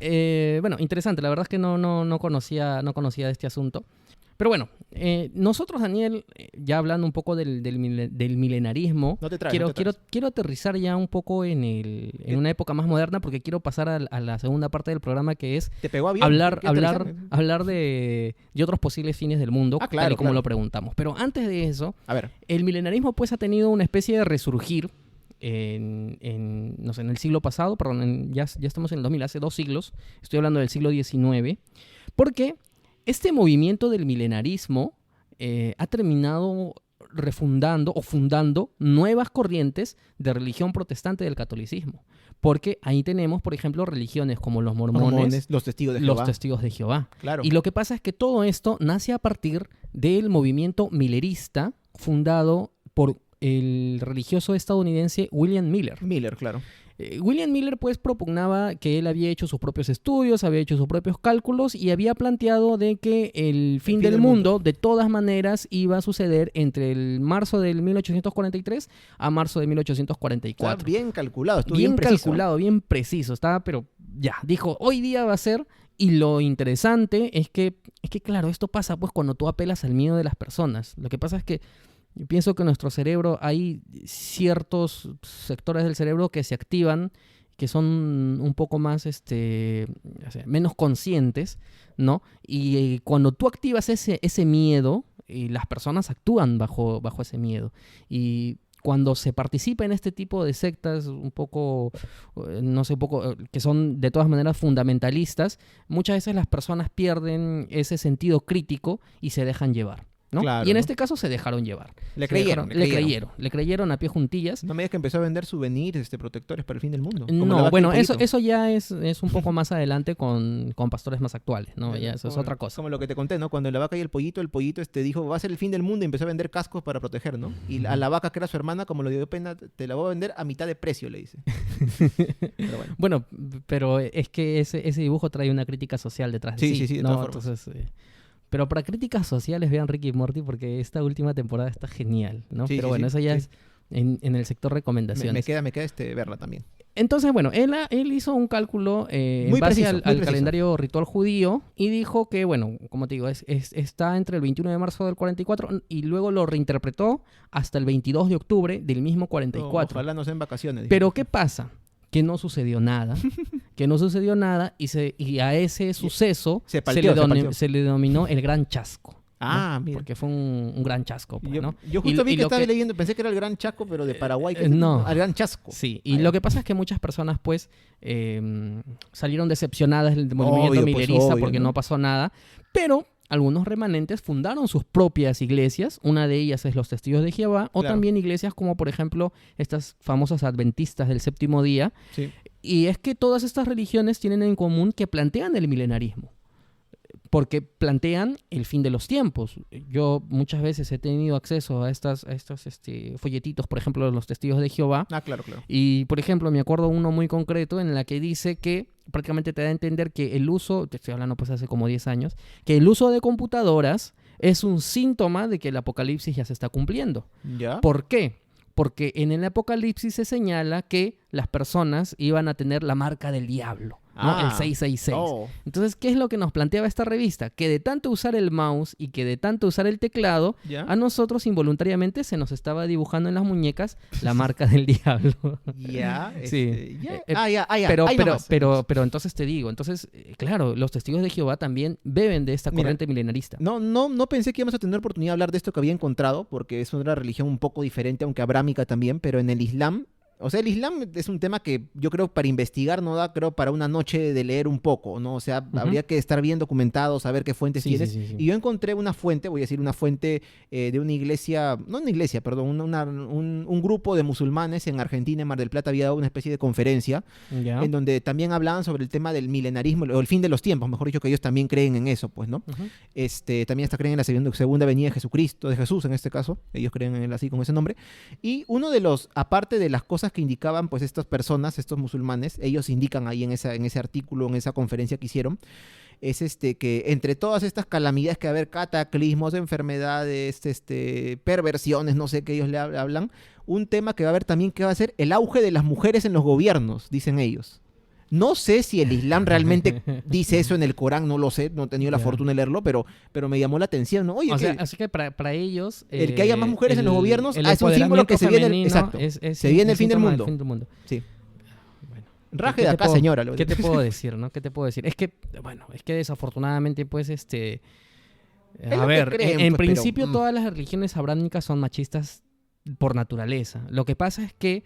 Bueno, interesante, la verdad es que no conocía de este asunto. Pero bueno, nosotros, Daniel, ya hablando un poco del milenarismo, quiero aterrizar ya un poco en una época más moderna, porque quiero pasar a la segunda parte del programa, que es hablar de otros posibles fines del mundo, tal y como lo preguntamos. Pero antes de eso, el milenarismo pues ha tenido una especie de resurgir en el siglo pasado, perdón, ya estamos en el 2000, hace 2 siglos, estoy hablando del siglo XIX, porque este movimiento del milenarismo ha terminado refundando o fundando nuevas corrientes de religión protestante del catolicismo. Porque ahí tenemos, por ejemplo, religiones como los mormones, los testigos de Jehová. Claro. Y lo que pasa es que todo esto nace a partir del movimiento millerista fundado por el religioso estadounidense William Miller. Claro. William Miller pues propugnaba que él había hecho sus propios estudios, había hecho sus propios cálculos y había planteado de que el fin del mundo de todas maneras iba a suceder entre el marzo del 1843 a marzo de 1844. Está bien calculado, estuvo bien preciso. Bien preciso, estaba, pero ya, dijo, hoy día va a ser, Y lo interesante es que, claro, esto pasa pues cuando tú apelas al miedo de las personas. Lo que pasa es que yo pienso que en nuestro cerebro hay ciertos sectores del cerebro que se activan, que son un poco más, menos conscientes, ¿no? Y cuando tú activas ese miedo, las personas actúan bajo ese miedo. Y cuando se participa en este tipo de sectas un poco, que son de todas maneras fundamentalistas, muchas veces las personas pierden ese sentido crítico y se dejan llevar, ¿no? Claro, y en ¿no? este caso se dejaron llevar. Le creyeron A pie juntillas. No me digas que empezó a vender souvenirs, protectores para el fin del mundo. No, bueno, eso ya es un poco más adelante con pastores más actuales, ¿no? Ya eso es otra cosa. Como lo que te conté, ¿no? Cuando en La Vaca y el pollito dijo, va a ser el fin del mundo y empezó a vender cascos para proteger, ¿no? Y a la vaca, que era su hermana, como le dio pena, te la voy a vender a mitad de precio, le dice. Pero bueno. Bueno, pero es que ese dibujo trae una crítica social detrás de sí. Sí, de ¿no? todas formas. Entonces, pero para críticas sociales vean Rick y Morty porque esta última temporada está genial, ¿no? Sí, pero sí, bueno, sí, eso ya sí. es en el sector recomendaciones. Me queda verla también. Entonces, bueno, él hizo un cálculo en Muy base preciso, al calendario ritual judío y dijo que, bueno, como te digo, está entre el 21 de marzo del 44 y luego lo reinterpretó hasta el 22 de octubre del mismo 44. Ojalá no sean vacaciones. Pero ¿qué pasa? Que no sucedió nada, y a ese suceso se le denominó el Gran Chasco. Ah, ¿no? mira. Porque fue un gran chasco, pues, ¿no? Yo justo vi que estaba leyendo, pensé que era el Gran Chasco, pero de Paraguay. No. El Gran Chasco. Sí, y lo que pasa es que muchas personas, pues, salieron decepcionadas del movimiento milerista porque no pasó nada, pero algunos remanentes fundaron sus propias iglesias. Una de ellas es los Testigos de Jehová, o también iglesias como, por ejemplo, estas famosas adventistas del séptimo día. Sí. Y es que todas estas religiones tienen en común que plantean el milenarismo, porque plantean el fin de los tiempos. Yo muchas veces he tenido acceso a estos folletitos, por ejemplo, de los Testigos de Jehová. Ah, claro. Y, por ejemplo, me acuerdo uno muy concreto en la que dice que prácticamente te da a entender que el uso, te estoy hablando pues hace como 10 años, que el uso de computadoras es un síntoma de que el apocalipsis ya se está cumpliendo. ¿Ya? ¿Por qué? Porque en el apocalipsis se señala que las personas iban a tener la marca del diablo, ¿no? El 666. Oh. Entonces, ¿qué es lo que nos planteaba esta revista? Que de tanto usar el mouse y que de tanto usar el teclado, ¿Ya? a nosotros involuntariamente se nos estaba dibujando en las muñecas la marca del diablo. Ya. Sí. Ya. Pero entonces te digo, claro, los Testigos de Jehová también beben de esta corriente milenarista. No pensé que íbamos a tener oportunidad de hablar de esto que había encontrado, porque es una religión un poco diferente, aunque abrámica también, pero en el Islam. O sea, el Islam es un tema que yo creo para investigar no da, creo, para una noche de leer un poco, ¿no? O sea, habría que estar bien documentado, saber qué fuentes tienes. Sí. Y yo encontré una fuente, voy a decir una fuente de una iglesia, no una iglesia, perdón, un grupo de musulmanes en Argentina, en Mar del Plata, había dado una especie de conferencia en donde también hablaban sobre el tema del milenarismo, o el fin de los tiempos, mejor dicho, que ellos también creen en eso, pues, ¿no? También hasta creen en la segunda venida de Jesucristo, de Jesús en este caso, ellos creen en él así con ese nombre. Y uno de los, aparte de las cosas que indicaban pues estas personas, estos musulmanes, ellos indican ahí en ese artículo, en esa conferencia que hicieron, es que entre todas estas calamidades que va a haber, cataclismos, enfermedades, perversiones, no sé qué ellos le hablan, un tema que va a haber también que va a ser el auge de las mujeres en los gobiernos, dicen ellos. No sé si el Islam realmente dice eso en el Corán, no lo sé, no he tenido la fortuna de leerlo, pero me llamó la atención, ¿no? Oye, así que para ellos... el que haya más mujeres en los gobiernos es un símbolo que se viene, exacto, se viene el fin del mundo. Sí. Bueno, raje de acá, señora. ¿Qué te puedo decir, no? ¿Qué te puedo decir? Es que desafortunadamente, pues, a ver, creen, en pues, principio todas las religiones abrámicas son machistas por naturaleza. Lo que pasa es que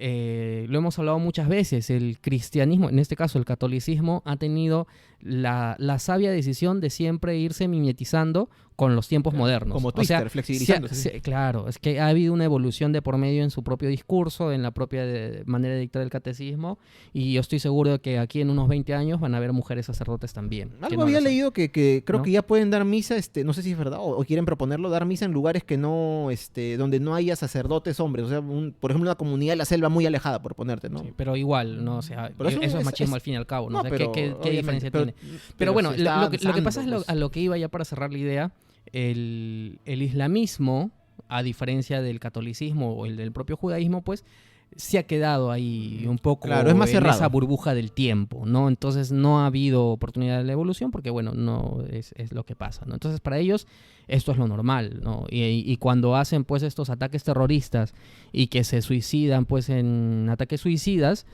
lo hemos hablado muchas veces, el cristianismo, en este caso el catolicismo, ha tenido la sabia decisión de siempre irse mimetizando con los tiempos modernos. Como Twitter, flexibilizándose. Claro, es que ha habido una evolución de por medio en su propio discurso, en la propia manera de dictar el catecismo, y yo estoy seguro de que aquí en unos 20 años van a haber mujeres sacerdotes también. Algo había leído que creo que ya pueden dar misa, no sé si es verdad, o quieren proponerlo, dar misa en lugares que no, donde no haya sacerdotes hombres, o sea, por ejemplo, una comunidad de la selva muy alejada, por ponerte, ¿no? Sí, pero igual, ¿no? O sea, eso es machismo al fin y al cabo, ¿no? O sea, pero, ¿qué diferencia tiene? Pero bueno, lo que pasa es a lo que iba ya para cerrar la idea. El islamismo, a diferencia del catolicismo o el del propio judaísmo, pues se ha quedado ahí un poco claro, es más en cerrado. esa burbuja del tiempo, ¿no? Entonces no ha habido oportunidad de la evolución porque, bueno, no es lo que pasa, ¿no? Entonces para ellos esto es lo normal, ¿no? Y cuando hacen pues estos ataques terroristas y que se suicidan pues en ataques suicidas,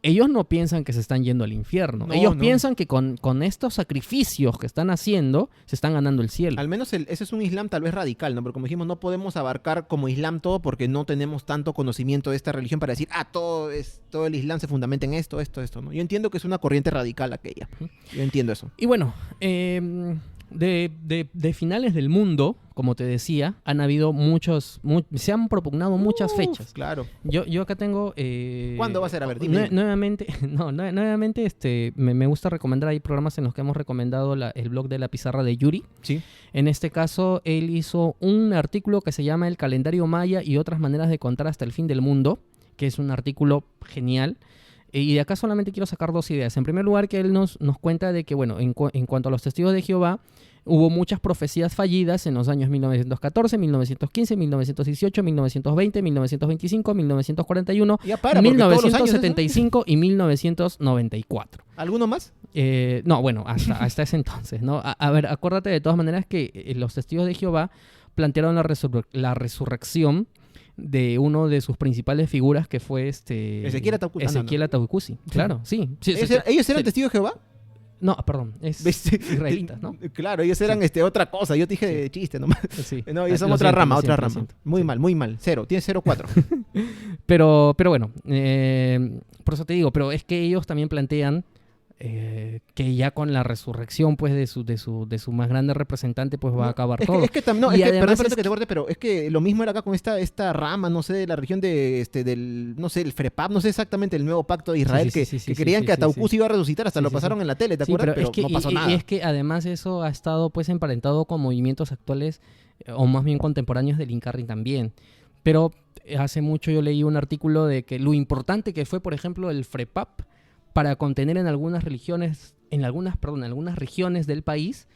ellos no piensan que se están yendo al infierno. No, ellos no. piensan que con estos sacrificios que están haciendo, se están ganando el cielo. Al menos ese es un Islam tal vez radical, ¿no? Porque como dijimos, no podemos abarcar como Islam todo porque no tenemos tanto conocimiento de esta religión para decir, todo el Islam se fundamenta en esto, ¿no? Yo entiendo que es una corriente radical aquella. Yo entiendo eso. Y bueno, de finales del mundo, como te decía, han habido se han propugnado muchas fechas. Claro. Yo acá tengo... ¿Cuándo va a ser? A ver, dime. Nuevamente, me gusta recomendar, hay programas en los que hemos recomendado el blog de La Pizarra de Yuri. Sí. En este caso, él hizo un artículo que se llama El calendario maya y otras maneras de contar hasta el fin del mundo, que es un artículo genial. Y de acá solamente quiero sacar dos ideas. En primer lugar, que él nos cuenta de que, bueno, en cuanto a los testigos de Jehová, hubo muchas profecías fallidas en los años 1914, 1915, 1918, 1920, 1925, 1941, Ya para, porque todos los años 1975 y 1994. ¿Alguno más? No, bueno, hasta ese entonces, ¿no? A ver, acuérdate de todas maneras que los testigos de Jehová plantearon la resurrección de uno de sus principales figuras, que fue Ezequiel Ataucusi. Ezequiel Ataucusi, claro, sí. ¿Ellos eran testigos de Jehová? No, perdón, es ¿Viste? israelitas, ¿no? Claro, ellos eran otra cosa. Yo te dije de chiste nomás. Sí. No, ellos son Lo otra siento, rama, lo otra siento, lo rama. siento. Muy Sí. mal, muy mal. Tienes 0,4. Pero bueno, por eso te digo, pero es que ellos también plantean que ya con la resurrección pues de su más grande representante pues va a acabar todo. Perdón que te corte, pero es que lo mismo era acá con esta rama, no sé, de la región del, no sé, el FREPAP, no sé exactamente, el nuevo pacto de Israel, que creían que Ataucusi iba a resucitar, hasta lo pasaron en la tele, ¿te acuerdas? Pero no pasó nada. Y es que además eso ha estado pues emparentado con movimientos actuales, o más bien contemporáneos del Incarri también. Pero hace mucho yo leí un artículo de que lo importante que fue, por ejemplo, el FREPAP para contener en algunas regiones del país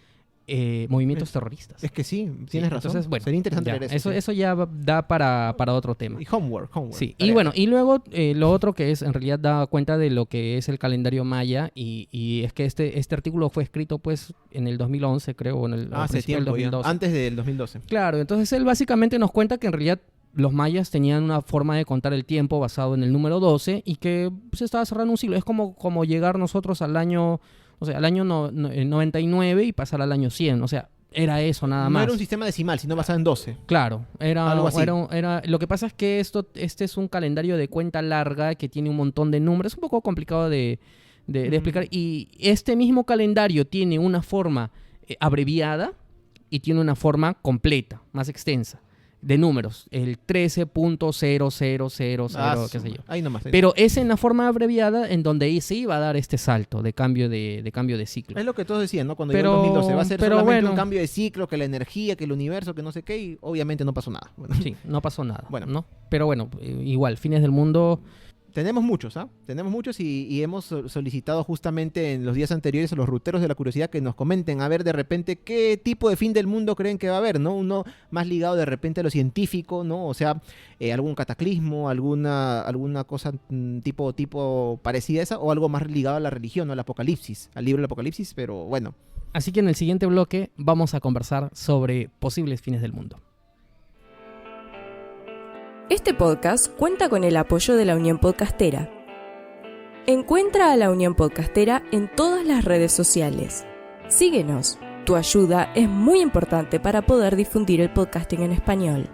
movimientos terroristas. Es que sí, tienes razón. Entonces, bueno, sería interesante ya, leer eso. eso ya da para otro tema. Y homework. Sí, y bueno, y luego lo otro que es, en realidad da cuenta de lo que es el calendario maya, y es que este artículo fue escrito pues en el 2011, creo, o en el hace principio del tiempo, 2012. antes del 2012. Claro, entonces él básicamente nos cuenta que en realidad los mayas tenían una forma de contar el tiempo basado en el número 12 y que se estaba cerrando un siglo. Es como llegar nosotros al año 99 y pasar al año 100. O sea, era eso nada más. No era un sistema decimal, sino basado en 12. Claro, era algo así. Lo que pasa es que este es un calendario de cuenta larga que tiene un montón de números. Es un poco complicado de explicar. Y este mismo calendario tiene una forma abreviada y tiene una forma completa, más extensa, de números, el 13.0000, qué sé yo. Ahí nomás. Pero es en la forma abreviada en donde ahí se iba a dar este salto de cambio de ciclo. Es lo que todos decían, ¿no? Cuando llegó el 2012 va a ser solamente un cambio de ciclo, que la energía, que el universo, que no sé qué, y obviamente no pasó nada. Bueno. Sí, no pasó nada. Bueno. ¿no? Pero bueno, igual, fines del mundo. Tenemos muchos, Tenemos muchos y hemos solicitado justamente en los días anteriores a los ruteros de la curiosidad que nos comenten, a ver de repente qué tipo de fin del mundo creen que va a haber, ¿no? Uno más ligado de repente a lo científico, ¿no? O sea, algún cataclismo, alguna cosa tipo parecida a esa, o algo más ligado a la religión, ¿no? Al Apocalipsis, al libro del Apocalipsis, pero bueno. Así que en el siguiente bloque vamos a conversar sobre posibles fines del mundo. Este podcast cuenta con el apoyo de la Unión Podcastera. Encuentra a la Unión Podcastera en todas las redes sociales. Síguenos. Tu ayuda es muy importante para poder difundir el podcasting en español.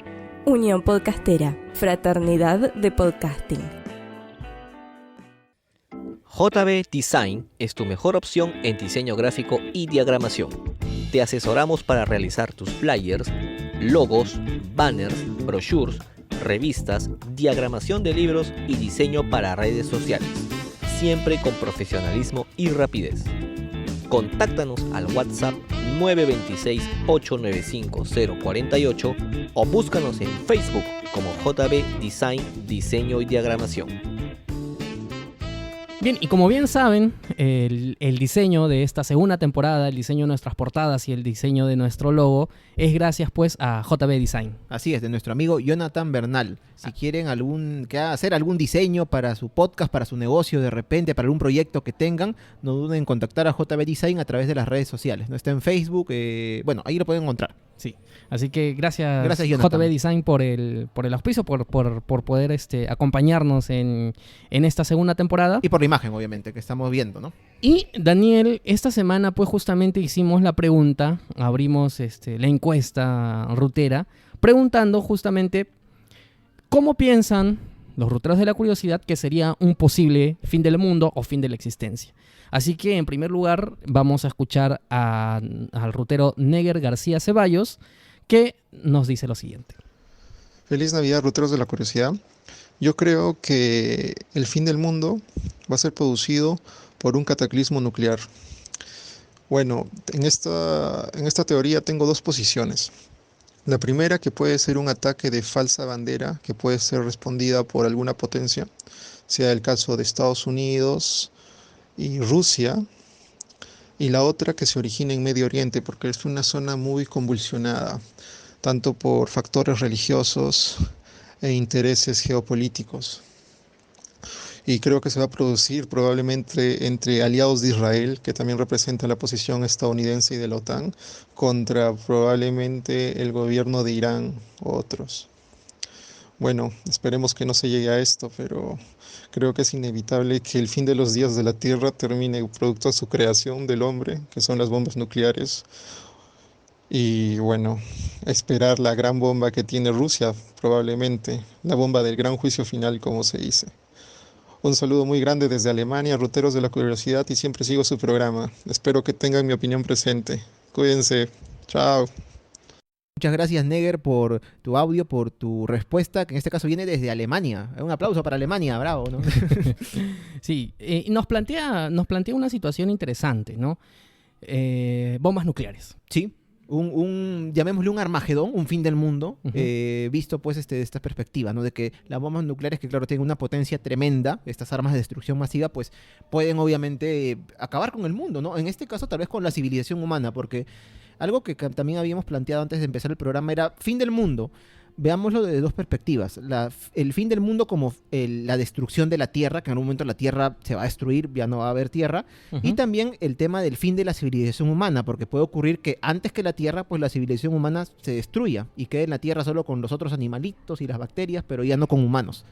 Unión Podcastera, Fraternidad de Podcasting. JB Design es tu mejor opción en diseño gráfico y diagramación. Te asesoramos para realizar tus flyers, logos, banners, brochures, revistas, diagramación de libros y diseño para redes sociales, siempre con profesionalismo y rapidez. Contáctanos al WhatsApp 926-895-048 o búscanos en Facebook como JB Design, Diseño y Diagramación. Bien, y como bien saben, el diseño de esta segunda temporada, el diseño de nuestras portadas y el diseño de nuestro logo es gracias pues a JB Design. Así es, de nuestro amigo Jonathan Bernal. Si quieren hacer algún diseño para su podcast, para su negocio de repente, para algún proyecto que tengan, no duden en contactar a JB Design a través de las redes sociales. No está en Facebook, bueno, ahí lo pueden encontrar. Sí, así que gracias Jonathan. JB Design por el auspicio, por poder acompañarnos en esta segunda temporada. Y por la imagen, obviamente, que estamos viendo, ¿no? Y Daniel, esta semana pues justamente hicimos la pregunta, abrimos la encuesta rutera, preguntando justamente cómo piensan los ruteros de la curiosidad que sería un posible fin del mundo o fin de la existencia. Así que en primer lugar vamos a escuchar al rutero Neger García Ceballos, que nos dice lo siguiente. Feliz Navidad, ruteros de la curiosidad. Yo creo que el fin del mundo va a ser producido por un cataclismo nuclear. Bueno, en esta teoría tengo dos posiciones. La primera, que puede ser un ataque de falsa bandera que puede ser respondida por alguna potencia, sea el caso de Estados Unidos y Rusia, y la otra que se origina en Medio Oriente, porque es una zona muy convulsionada, tanto por factores religiosos e intereses geopolíticos. Y creo que se va a producir probablemente entre aliados de Israel, que también representa la posición estadounidense y de la OTAN, contra probablemente el gobierno de Irán u otros. Bueno, esperemos que no se llegue a esto, pero creo que es inevitable que el fin de los días de la Tierra termine producto de su creación del hombre, que son las bombas nucleares. Y bueno, esperar la gran bomba que tiene Rusia, probablemente, la bomba del gran juicio final, como se dice. Un saludo muy grande desde Alemania, ruteros de la curiosidad, y siempre sigo su programa. Espero que tengan mi opinión presente. Cuídense. Chao. Muchas gracias, Neger, por tu audio, por tu respuesta, que en este caso viene desde Alemania. Un aplauso para Alemania, bravo, ¿no? Sí, nos plantea una situación interesante, ¿no? Bombas nucleares. Sí. Llamémosle un Armagedón, un fin del mundo, visto pues de esta perspectiva, ¿no? De que las bombas nucleares, que claro, tienen una potencia tremenda, estas armas de destrucción masiva, pues pueden obviamente acabar con el mundo, ¿no? En este caso tal vez con la civilización humana, porque algo que también habíamos planteado antes de empezar el programa era fin del mundo. Veámoslo de dos perspectivas. El fin del mundo como la destrucción de la Tierra, que en algún momento la Tierra se va a destruir, ya no va a haber Tierra. Y también el tema del fin de la civilización humana, porque puede ocurrir que antes que la Tierra, pues la civilización humana se destruya y quede en la Tierra solo con los otros animalitos y las bacterias, pero ya no con humanos.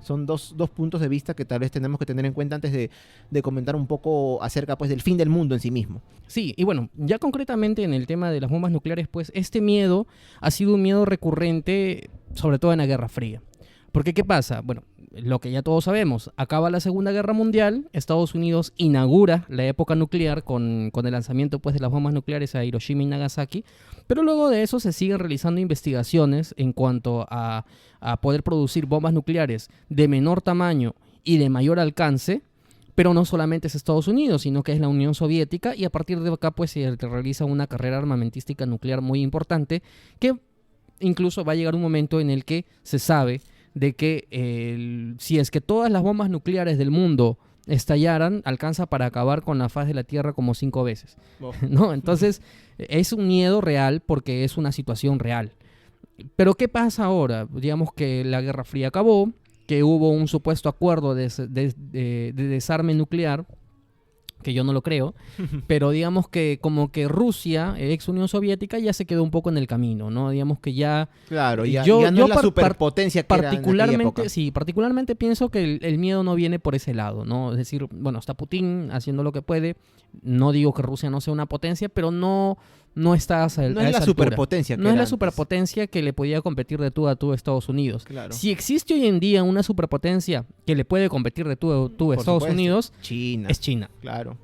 Son dos puntos de vista que tal vez tenemos que tener en cuenta antes de comentar un poco acerca pues del fin del mundo en sí mismo. Sí, y bueno, ya concretamente en el tema de las bombas nucleares, pues este miedo ha sido un miedo recurrente, sobre todo en la Guerra Fría. Porque ¿qué pasa? Bueno, lo que ya todos sabemos, acaba la Segunda Guerra Mundial, Estados Unidos inaugura la época nuclear con el lanzamiento pues de las bombas nucleares a Hiroshima y Nagasaki, pero luego de eso se siguen realizando investigaciones en cuanto a poder producir bombas nucleares de menor tamaño y de mayor alcance. Pero no solamente es Estados Unidos, sino que es la Unión Soviética, y a partir de acá pues se realiza una carrera armamentística nuclear muy importante, que incluso va a llegar un momento en el que se sabe de que si es que todas las bombas nucleares del mundo estallaran, alcanza para acabar con la faz de la Tierra como 5 veces. ¿No? Entonces es un miedo real porque es una situación real. Pero ¿qué pasa ahora? Digamos que la Guerra Fría acabó, que hubo un supuesto acuerdo de desarme nuclear, que yo no lo creo, pero digamos que como que Rusia, ex Unión Soviética, ya se quedó un poco en el camino, ¿no? Digamos que ya... Claro, ya no es la superpotencia que era en aquella época. Sí, particularmente pienso que el miedo no viene por ese lado, ¿no? Es decir, bueno, está Putin haciendo lo que puede, no digo que Rusia no sea una potencia, pero no está a esa No es la superpotencia. No es la superpotencia que le podía competir de tú a tú a Estados Unidos. Claro. Si existe hoy en día una superpotencia que le puede competir de tú a Estados Unidos, China. Es China. Claro.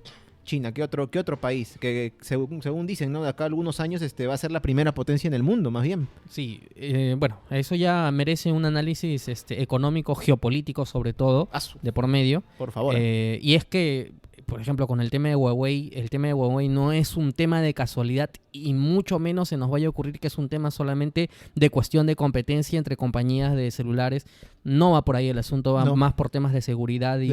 China, ¿qué otro país? Que según dicen, ¿no? De acá a algunos años va a ser la primera potencia en el mundo, más bien. Sí, bueno, eso ya merece un análisis económico, geopolítico sobre todo, de por medio. Por favor. Y es que por ejemplo, con el tema de Huawei no es un tema de casualidad y mucho menos se nos vaya a ocurrir que es un tema solamente de cuestión de competencia entre compañías de celulares. No va por ahí el asunto, va más por temas de seguridad y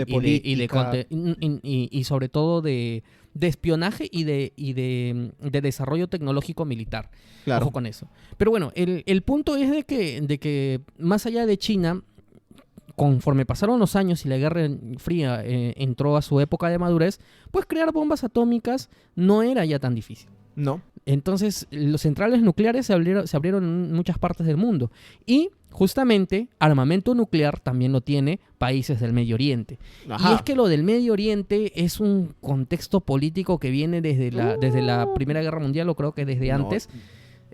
sobre todo de espionaje y de desarrollo tecnológico militar. Claro. Ojo con eso. Pero bueno, el punto es de que más allá de China, conforme pasaron los años y la Guerra Fría entró a su época de madurez, pues crear bombas atómicas no era ya tan difícil. No. Entonces, los centrales nucleares se abrieron en muchas partes del mundo. Y, justamente, armamento nuclear también lo tiene países del Medio Oriente. Ajá. Y es que lo del Medio Oriente es un contexto político que viene desde la Primera Guerra Mundial, o creo que desde antes.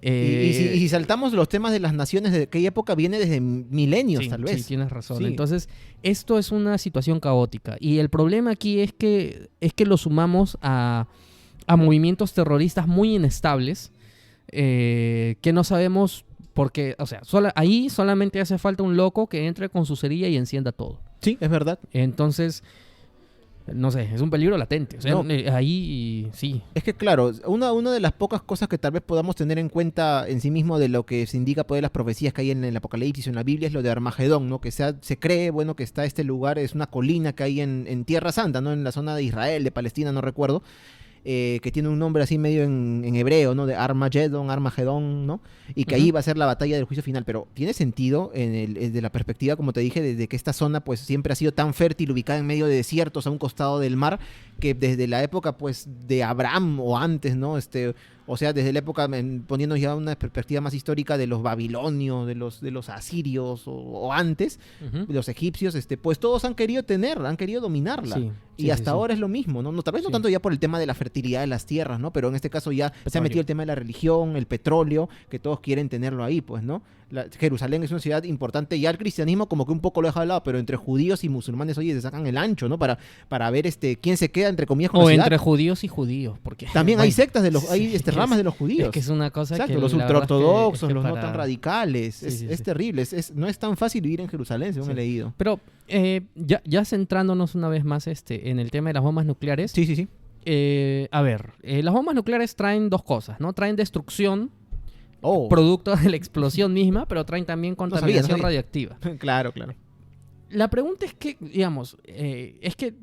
Y si saltamos los temas de las naciones de aquella época, viene desde milenios, tal vez. Sí, tienes razón. Sí. Entonces, esto es una situación caótica. Y el problema aquí es que lo sumamos a movimientos terroristas muy inestables, que no sabemos por qué. O sea, ahí solamente hace falta un loco que entre con su cerilla y encienda todo. Sí, es verdad. Entonces, no sé, es un peligro latente. O sea, ahí sí. Es que claro, una de las pocas cosas que tal vez podamos tener en cuenta en sí mismo de lo que se indica por las profecías que hay en el Apocalipsis o en la Biblia es lo de Armagedón, ¿no? Que se cree, bueno, que está este lugar, es una colina que hay en Tierra Santa, ¿no? En la zona de Israel, de Palestina, no recuerdo. Que tiene un nombre así medio en hebreo, ¿no? De Armagedón, ¿no? Y que ahí va a ser la batalla del juicio final. Pero tiene sentido desde la perspectiva, como te dije, de que esta zona pues siempre ha sido tan fértil, ubicada en medio de desiertos, a un costado del mar, que desde la época pues de Abraham o antes, ¿no? O sea, desde la época, poniendo ya una perspectiva más histórica de los babilonios, de los asirios o antes, de los egipcios, pues todos han querido dominarla. Sí, y hasta ahora es lo mismo, ¿no? Tal vez no tanto ya por el tema de la fertilidad de las tierras, ¿no? Pero en este caso ya se ha metido el tema de la religión, el petróleo, que todos quieren tenerlo ahí, pues, ¿no? Jerusalén es una ciudad importante, ya el cristianismo como que un poco lo deja de lado, pero entre judíos y musulmanes, oye, se sacan el ancho, ¿no? Para ver quién se queda, entre comillas, con la ciudad. O entre judíos y judíos, porque también hay sectas hay ramas de los judíos. Es que es una cosa. Exacto, que los ultraortodoxos, es que los no tan radicales. Es terrible. No es tan fácil vivir en Jerusalén, según he leído. Pero ya centrándonos una vez más en el tema de las bombas nucleares. Sí. A ver, las bombas nucleares traen dos cosas, ¿no? Traen destrucción, producto de la explosión misma, pero traen también contaminación radiactiva. Claro. La pregunta es que, digamos, ¿qué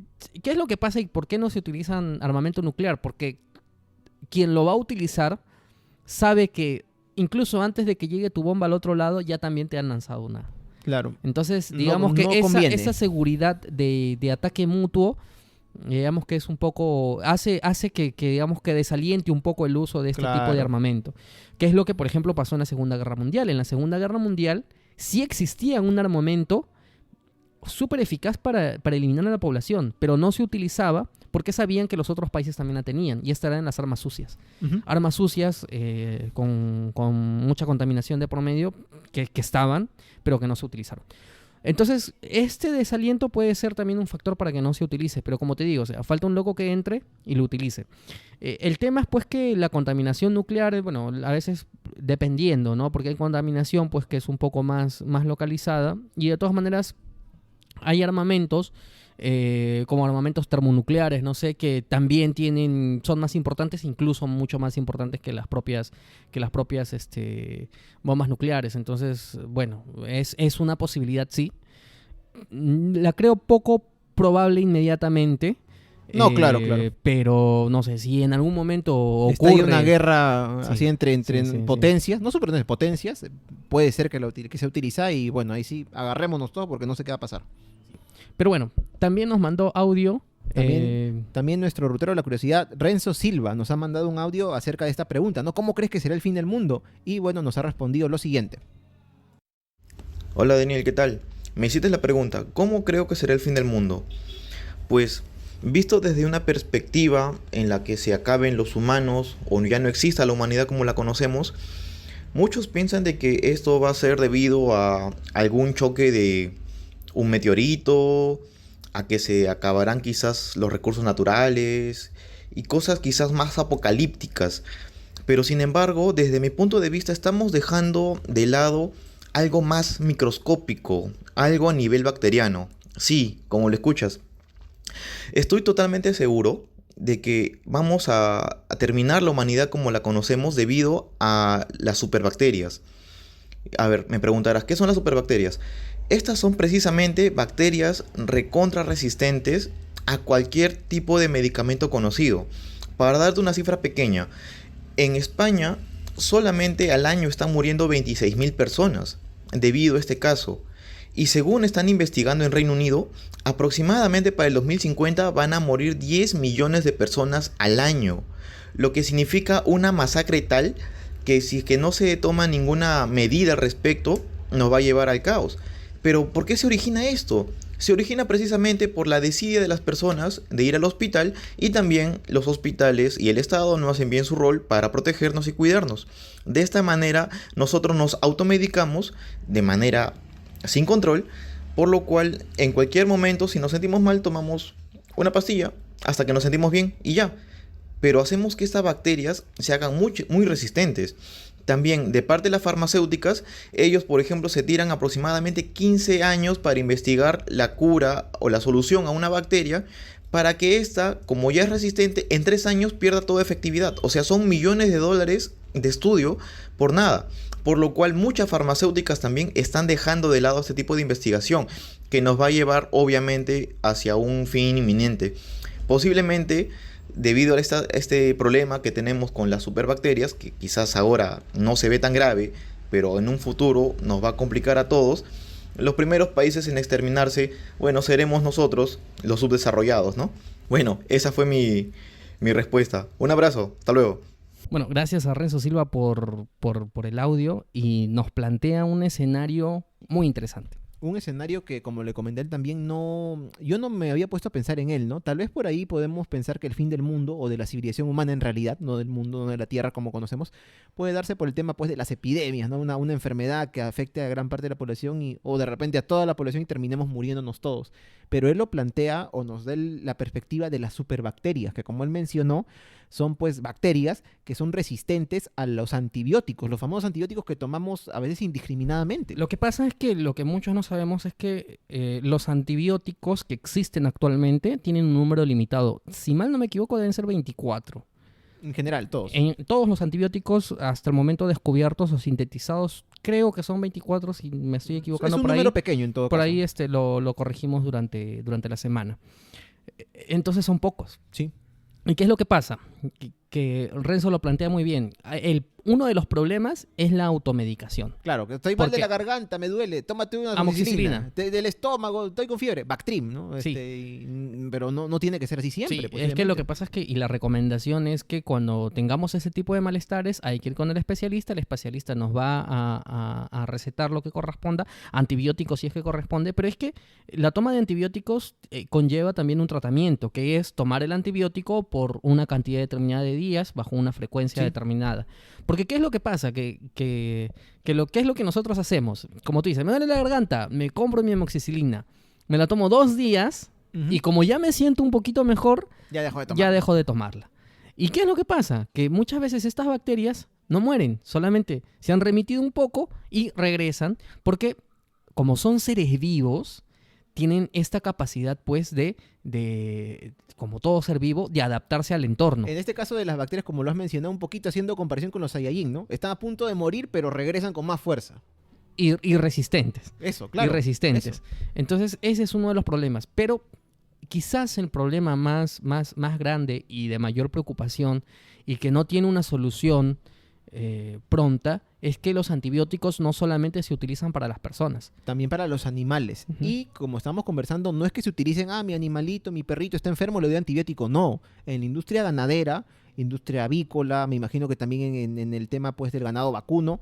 es lo que pasa y por qué no se utilizan armamento nuclear? Porque quien lo va a utilizar sabe que incluso antes de que llegue tu bomba al otro lado ya también te han lanzado una. Claro. Entonces, digamos que esa seguridad de ataque mutuo, digamos que es un poco hace que digamos que desaliente un poco el uso de este tipo de armamento, que es lo que por ejemplo pasó en la Segunda Guerra Mundial. En la Segunda Guerra Mundial sí existía un armamento súper eficaz para eliminar a la población, pero no se utilizaba porque sabían que los otros países también la tenían, y estas eran las armas sucias. Armas sucias con mucha contaminación de promedio que estaban, pero que no se utilizaron. Entonces, este desaliento puede ser también un factor para que no se utilice, pero como te digo, o sea, falta un loco que entre y lo utilice. El tema es pues que la contaminación nuclear, bueno, a veces dependiendo, ¿no? Porque hay contaminación pues que es un poco más localizada, y de todas maneras hay armamentos como armamentos termonucleares, no sé, que también son más importantes, incluso mucho más importantes que las propias bombas nucleares. Entonces, bueno, es una posibilidad, sí. La creo poco probable inmediatamente. No, claro. Pero no sé, si en algún momento ocurre... Está ahí una guerra así entre potencias, no superpotencias, potencias, puede ser que se utiliza, y bueno, ahí sí, agarrémonos todos porque no sé qué va a pasar. Pero bueno, también nos mandó audio. También nuestro rutero de la curiosidad, Renzo Silva, nos ha mandado un audio acerca de esta pregunta, ¿no? ¿Cómo crees que será el fin del mundo? Y bueno, nos ha respondido lo siguiente. Hola Daniel, ¿qué tal? Me hiciste la pregunta, ¿cómo creo que será el fin del mundo? Pues, visto desde una perspectiva en la que se acaben los humanos o ya no exista la humanidad como la conocemos, muchos piensan de que esto va a ser debido a algún choque de un meteorito, a que se acabarán quizás los recursos naturales y cosas quizás más apocalípticas. Pero sin embargo, desde mi punto de vista, estamos dejando de lado algo más microscópico, algo a nivel bacteriano. Sí, como lo escuchas, Estoy totalmente seguro de que vamos a terminar la humanidad como la conocemos debido a las superbacterias. A ver, me preguntarás, ¿qué son las superbacterias? Estas son precisamente bacterias recontra resistentes a cualquier tipo de medicamento conocido. Para darte una cifra pequeña, en España solamente al año están muriendo 26.000 personas debido a este caso. Y según están investigando en Reino Unido, aproximadamente para el 2050 van a morir 10 millones de personas al año. Lo que significa una masacre tal que si es que no se toma ninguna medida al respecto, nos va a llevar al caos. Pero ¿por qué se origina esto? Se origina precisamente por la desidia de las personas de ir al hospital, y también los hospitales y el Estado no hacen bien su rol para protegernos y cuidarnos. De esta manera nosotros nos automedicamos de manera sin control, por lo cual en cualquier momento si nos sentimos mal tomamos una pastilla hasta que nos sentimos bien y ya. Pero hacemos que estas bacterias se hagan muy resistentes. También de parte de las farmacéuticas, ellos por ejemplo se tiran aproximadamente 15 años para investigar la cura o la solución a una bacteria, para que esta, como ya es resistente, en 3 años pierda toda efectividad. O sea, son millones de dólares de estudio por nada. Por lo cual muchas farmacéuticas también están dejando de lado este tipo de investigación, que nos va a llevar obviamente hacia un fin inminente. Posiblemente debido a este problema que tenemos con las superbacterias, que quizás ahora no se ve tan grave, pero en un futuro nos va a complicar a todos, los primeros países en exterminarse, bueno, seremos nosotros, los subdesarrollados, ¿no? Bueno, esa fue mi respuesta. Un abrazo, hasta luego. Bueno, gracias a Renzo Silva por el audio, y nos plantea un escenario muy interesante. Un escenario que, como le comenté él también, yo no me había puesto a pensar en él, ¿no? Tal vez por ahí podemos pensar que el fin del mundo, o de la civilización humana en realidad, no del mundo, no de la Tierra como conocemos, puede darse por el tema pues de las epidemias, ¿no? Una enfermedad que afecte a gran parte de la población o de repente a toda la población y terminemos muriéndonos todos. Pero él lo plantea o nos da la perspectiva de las superbacterias, que como él mencionó, son pues bacterias que son resistentes a los antibióticos, los famosos antibióticos que tomamos a veces indiscriminadamente. Lo que pasa es que lo que muchos no sabemos es que los antibióticos que existen actualmente tienen un número limitado. Si mal no me equivoco, deben ser 24. En general, todos. Todos los antibióticos hasta el momento descubiertos o sintetizados, creo que son 24, si me estoy equivocando. Es un por número ahí, pequeño en todo por caso. ahí lo corregimos durante la semana. Entonces son pocos. Sí. ¿Y qué es lo que pasa? Que Renzo lo plantea muy bien. Uno de los problemas es la automedicación. Claro, que estoy mal de la garganta, me duele, tómate una amoxicilina. Del estómago, estoy con fiebre, Bactrim, ¿no? Sí. Pero no tiene que ser así siempre. Sí, es que lo que pasa es que, y la recomendación es que cuando tengamos ese tipo de malestares, hay que ir con el especialista nos va a recetar lo que corresponda, antibióticos si es que corresponde, pero es que la toma de antibióticos conlleva también un tratamiento, que es tomar el antibiótico por una cantidad determinada de días, bajo una frecuencia determinada. Porque ¿qué es lo que pasa? ¿Qué es lo que nosotros hacemos? Como tú dices, me duele la garganta, me compro mi amoxicilina, me la tomo 2 días, y como ya me siento un poquito mejor, ya dejo de tomarla. ¿Y qué es lo que pasa? Que muchas veces estas bacterias no mueren, solamente se han remitido un poco y regresan, porque como son seres vivos, tienen esta capacidad, pues, de como todo ser vivo, de adaptarse al entorno. En este caso de las bacterias, como lo has mencionado un poquito, haciendo comparación con los Saiyajin, ¿no? Están a punto de morir, pero regresan con más fuerza. Y resistentes. Eso, claro. Y resistentes. Eso. Entonces, ese es uno de los problemas. Pero quizás el problema más grande y de mayor preocupación, y que no tiene una solución pronta, es que los antibióticos no solamente se utilizan para las personas. También para los animales. Y como estamos conversando, no es que se utilicen, mi animalito, mi perrito está enfermo, le doy antibiótico. No. En la industria ganadera, industria avícola, me imagino que también en el tema pues del ganado vacuno,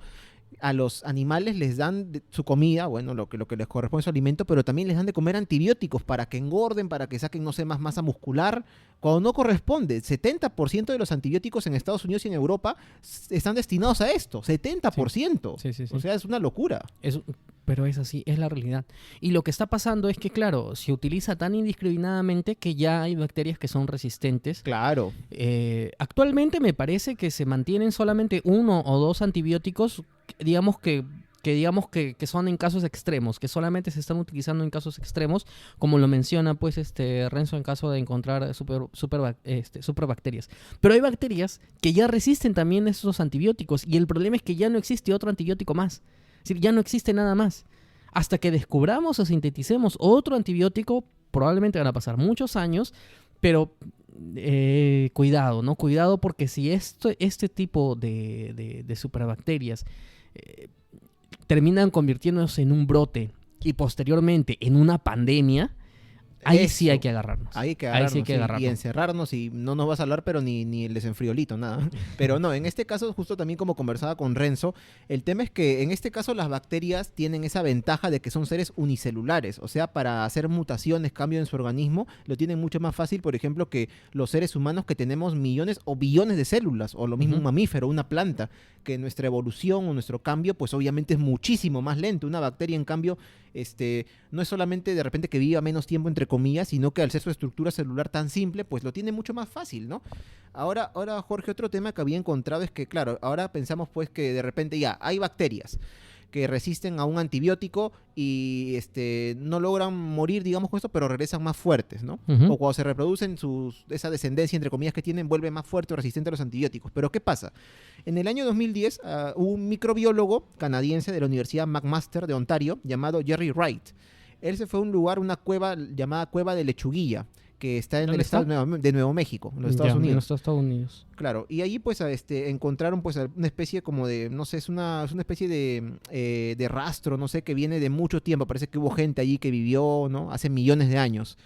a los animales les dan su comida, bueno, lo que les corresponde su alimento, pero también les dan de comer antibióticos para que engorden, para que saquen, no sé, más masa muscular, cuando no corresponde. 70% de los antibióticos en Estados Unidos y en Europa están destinados a esto, 70%. Sí. O sea, es una locura. Pero es así, es la realidad. Y lo que está pasando es que, claro, se utiliza tan indiscriminadamente que ya hay bacterias que son resistentes. Claro. Actualmente me parece que se mantienen solamente 1 o 2 antibióticos, digamos que digamos que son en casos extremos, que solamente se están utilizando en casos extremos, como lo menciona pues Renzo en caso de encontrar superbacterias. Pero hay bacterias que ya resisten también esos antibióticos y el problema es que ya no existe otro antibiótico más. Es decir, ya no existe nada más. Hasta que descubramos o sinteticemos otro antibiótico, probablemente van a pasar muchos años, pero cuidado, ¿no? Cuidado porque si este tipo de superbacterias terminan convirtiéndose en un brote y posteriormente en una pandemia, ahí sí hay que agarrarnos. Ahí sí hay que agarrarnos. Y encerrarnos y no nos vas a hablar, pero ni el desenfriolito, nada. Pero no, en este caso, justo también como conversaba con Renzo, el tema es que en este caso las bacterias tienen esa ventaja de que son seres unicelulares. O sea, para hacer mutaciones, cambios en su organismo, lo tienen mucho más fácil, por ejemplo, que los seres humanos que tenemos millones o billones de células, o lo mismo un mamífero, una planta, que nuestra evolución o nuestro cambio, pues obviamente es muchísimo más lento. Una bacteria, en cambio, no es solamente de repente que viva menos tiempo, entre comillas, sino que al ser su estructura celular tan simple, pues lo tiene mucho más fácil, ¿no? Ahora, Jorge, otro tema que había encontrado es que, claro, ahora pensamos pues que de repente ya hay bacterias que resisten a un antibiótico y no logran morir, digamos, con esto, pero regresan más fuertes, ¿no? O cuando se reproducen, esa descendencia, entre comillas, que tienen, vuelve más fuerte o resistente a los antibióticos. Pero ¿qué pasa? En el año 2010 hubo un microbiólogo canadiense de la Universidad McMaster de Ontario llamado Jerry Wright. Él se fue a un lugar, una cueva llamada Cueva de Lechuguilla, que está en el estado de Nuevo México, en los Estados Unidos. En los Estados Unidos. Claro, y allí pues encontraron pues una especie como de, no sé, es una especie de rastro, no sé, que viene de mucho tiempo. Parece que hubo gente allí que vivió, ¿no? Hace millones de años.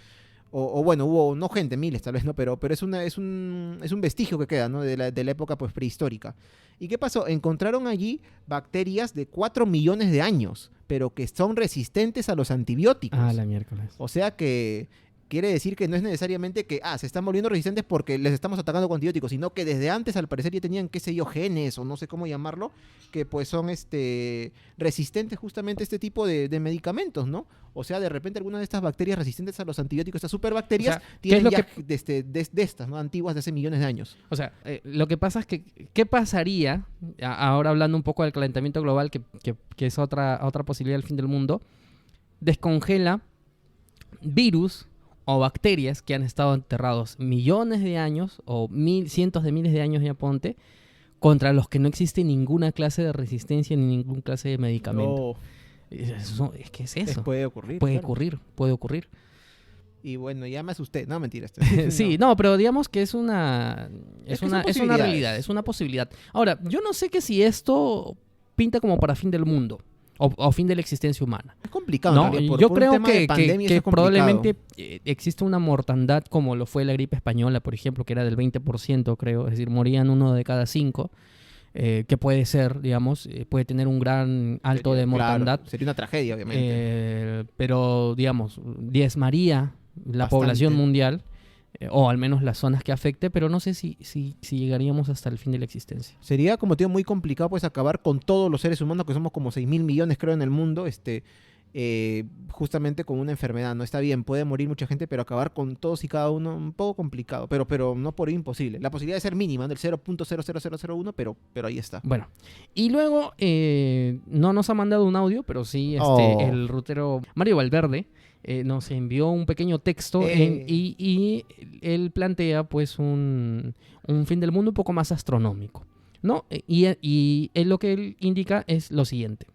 O bueno, hubo, no gente, miles tal vez, ¿no? Pero es un vestigio que queda, ¿no? De la época pues prehistórica. ¿Y qué pasó? Encontraron allí bacterias de 4 millones de años, pero que son resistentes a los antibióticos. Ah, la miércoles. O sea que quiere decir que no es necesariamente que se están volviendo resistentes porque les estamos atacando con antibióticos, sino que desde antes al parecer ya tenían, qué sé yo, genes o no sé cómo llamarlo, que pues son resistentes justamente a este tipo de medicamentos, ¿no? O sea, de repente algunas de estas bacterias resistentes a los antibióticos, estas superbacterias, tienen ya de estas, ¿no? Antiguas de hace millones de años. O sea, lo que pasa es que, ¿qué pasaría, ahora hablando un poco del calentamiento global, que es otra posibilidad del fin del mundo, descongela virus o bacterias que han estado enterrados millones de años o cientos de miles de años, ya ponte, contra los que no existe ninguna clase de resistencia ni ninguna clase de medicamento? Es que es eso. Puede ocurrir. Puede claro. ocurrir. Y bueno, ya me asusté. No, mentira. Sí, no, pero digamos que es una realidad, es una posibilidad. Ahora, yo no sé que si esto pinta como para fin del mundo. O fin de la existencia humana. Es complicado. No, yo por creo que probablemente existe una mortandad como lo fue la gripe española, por ejemplo, que era del 20%, creo. Es decir, morían 1 de cada 5. Que puede ser, digamos, puede tener un gran alto de mortandad. Claro, sería una tragedia, obviamente. Pero, digamos, diezmaría la población mundial. O al menos las zonas que afecte, pero no sé si llegaríamos hasta el fin de la existencia. Sería, como te digo, muy complicado pues acabar con todos los seres humanos, que somos como 6.000 millones creo en el mundo, justamente con una enfermedad. No está bien, puede morir mucha gente, pero acabar con todos y cada uno un poco complicado, pero no por imposible. La posibilidad de ser mínima, del 0.00001, pero ahí está. Bueno, y luego no nos ha mandado un audio, pero sí el rutero Mario Valverde nos envió un pequeño texto y él plantea pues un fin del mundo un poco más astronómico, ¿no? Y lo que él indica es lo siguiente.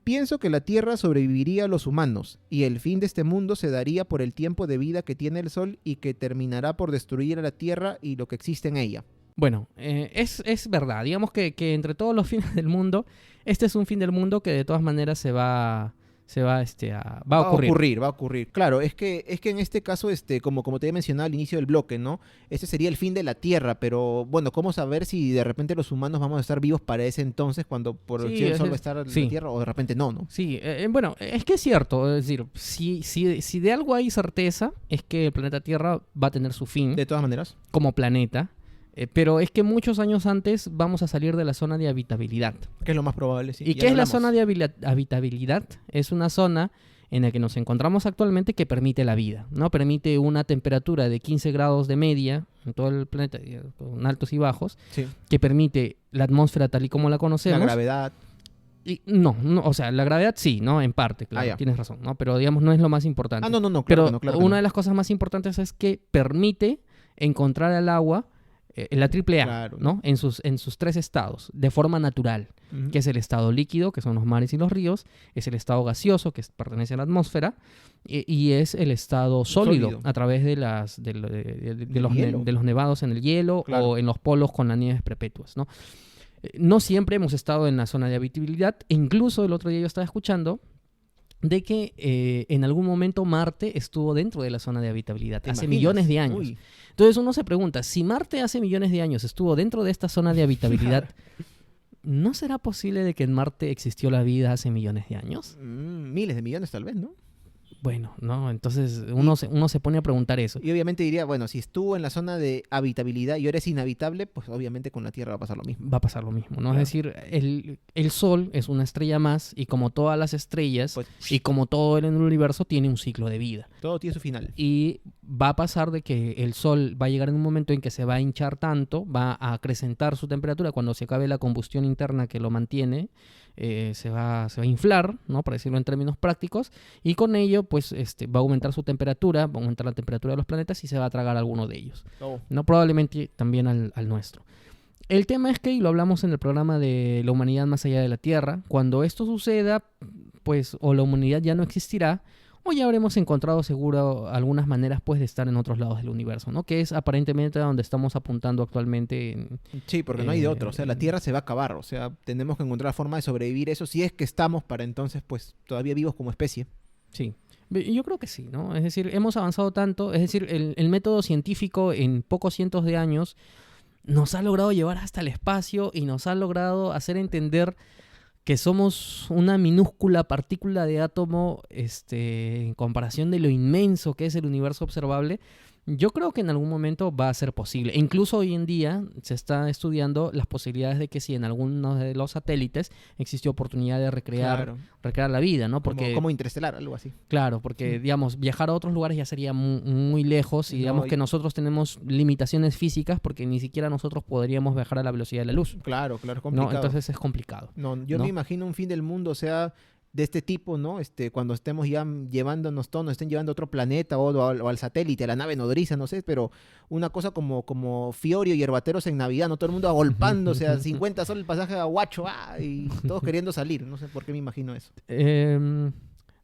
Pienso que la Tierra sobreviviría a los humanos y el fin de este mundo se daría por el tiempo de vida que tiene el Sol y que terminará por destruir a la Tierra y lo que existe en ella. Bueno, es verdad. Digamos que entre todos los fines del mundo, este es un fin del mundo que de todas maneras va a ocurrir. Va a ocurrir. Claro, es que en este caso, como te había mencionado al inicio del bloque, ¿no? Este sería el fin de la Tierra, pero bueno, ¿cómo saber si de repente los humanos vamos a estar vivos para ese entonces cuando por el Sol va a estar la Tierra o de repente no? Sí, bueno, es que es cierto, es decir, si de algo hay certeza es que el planeta Tierra va a tener su fin. De todas maneras. Como planeta. Pero es que muchos años antes vamos a salir de la zona de habitabilidad. Que es lo más probable, sí. ¿Y qué es la zona de habitabilidad? Es una zona en la que nos encontramos actualmente que permite la vida, ¿no? Permite una temperatura de 15 grados de media en todo el planeta, con altos y bajos, sí, que permite la atmósfera tal y como la conocemos. La gravedad. Y no, o sea, la gravedad sí, ¿no? En parte, claro, tienes razón, ¿no? Pero digamos, no es lo más importante. No, claro pero que no, claro que una no. de las cosas más importantes es que permite encontrar el agua, la triple A, Claro. ¿no? En sus 3 estados, de forma natural, que es el estado líquido, que son los mares y los ríos, es el estado gaseoso, que pertenece a la atmósfera, y es el estado sólido, a través de los nevados en el hielo, Claro. o en los polos con las nieves perpetuas, ¿no? No siempre hemos estado en la zona de habitabilidad. Incluso el otro día yo estaba escuchando de que en algún momento Marte estuvo dentro de la zona de habitabilidad ¿Te hace imaginas? millones de años. Uy. Entonces uno se pregunta, si Marte hace millones de años estuvo dentro de esta zona de habitabilidad, ¿no será posible de que en Marte existió la vida hace millones de años? Miles de millones tal vez, ¿no? Bueno, no, entonces uno se pone a preguntar eso. Y obviamente diría, bueno, si estuvo en la zona de habitabilidad y ahora es inhabitable, pues obviamente con la Tierra va a pasar lo mismo. Va a pasar lo mismo, ¿no? Claro. Es decir, el Sol es una estrella más, y como todas las estrellas, Pues, y como todo en el universo, tiene un ciclo de vida. todo tiene su final. Y va a pasar de que el Sol va a llegar en un momento en que se va a hinchar tanto, va a acrecentar su temperatura cuando se acabe la combustión interna que lo mantiene, se va a inflar, ¿no? Para decirlo en términos prácticos, y con ello pues va a aumentar su temperatura, va a aumentar la temperatura de los planetas y se va a tragar alguno de ellos, ¿no? Probablemente también al nuestro. El tema es que, y lo hablamos en el programa de la humanidad más allá de la Tierra, cuando esto suceda, pues o la humanidad ya no existirá, o ya habremos encontrado seguro algunas maneras pues de estar en otros lados del universo, ¿no? Que es aparentemente a donde estamos apuntando actualmente. Sí, porque no hay de otro. O sea, la Tierra se va a acabar. O sea, tenemos que encontrar forma de sobrevivir eso si es que estamos para entonces, pues, todavía vivos como especie. Sí. Yo creo que sí, ¿no? Es decir, hemos avanzado tanto, es decir, el método científico en pocos cientos de años nos ha logrado llevar hasta el espacio y nos ha logrado hacer entender que somos una minúscula partícula de átomo en comparación de lo inmenso que es el universo observable. Yo creo que en algún momento va a ser posible. E incluso hoy en día se está estudiando las posibilidades de que si en alguno de los satélites existe oportunidad de recrear la vida, ¿no? Porque, como Interestelar, algo así. Claro, porque, digamos, viajar a otros lugares ya sería muy, muy lejos, y digamos que nosotros tenemos limitaciones físicas porque ni siquiera nosotros podríamos viajar a la velocidad de la luz. Claro, es complicado. ¿No? Entonces es complicado. Yo me imagino un fin del mundo, o sea, de este tipo, ¿no? Cuando estemos ya llevándonos todo, nos estén llevando a otro planeta o al satélite, a la nave nodriza, no sé, pero una cosa como Fiorio y Herbateros en Navidad, ¿no? Todo el mundo agolpándose a 50 soles el pasaje a Huacho, y todos queriendo salir. No sé por qué me imagino eso.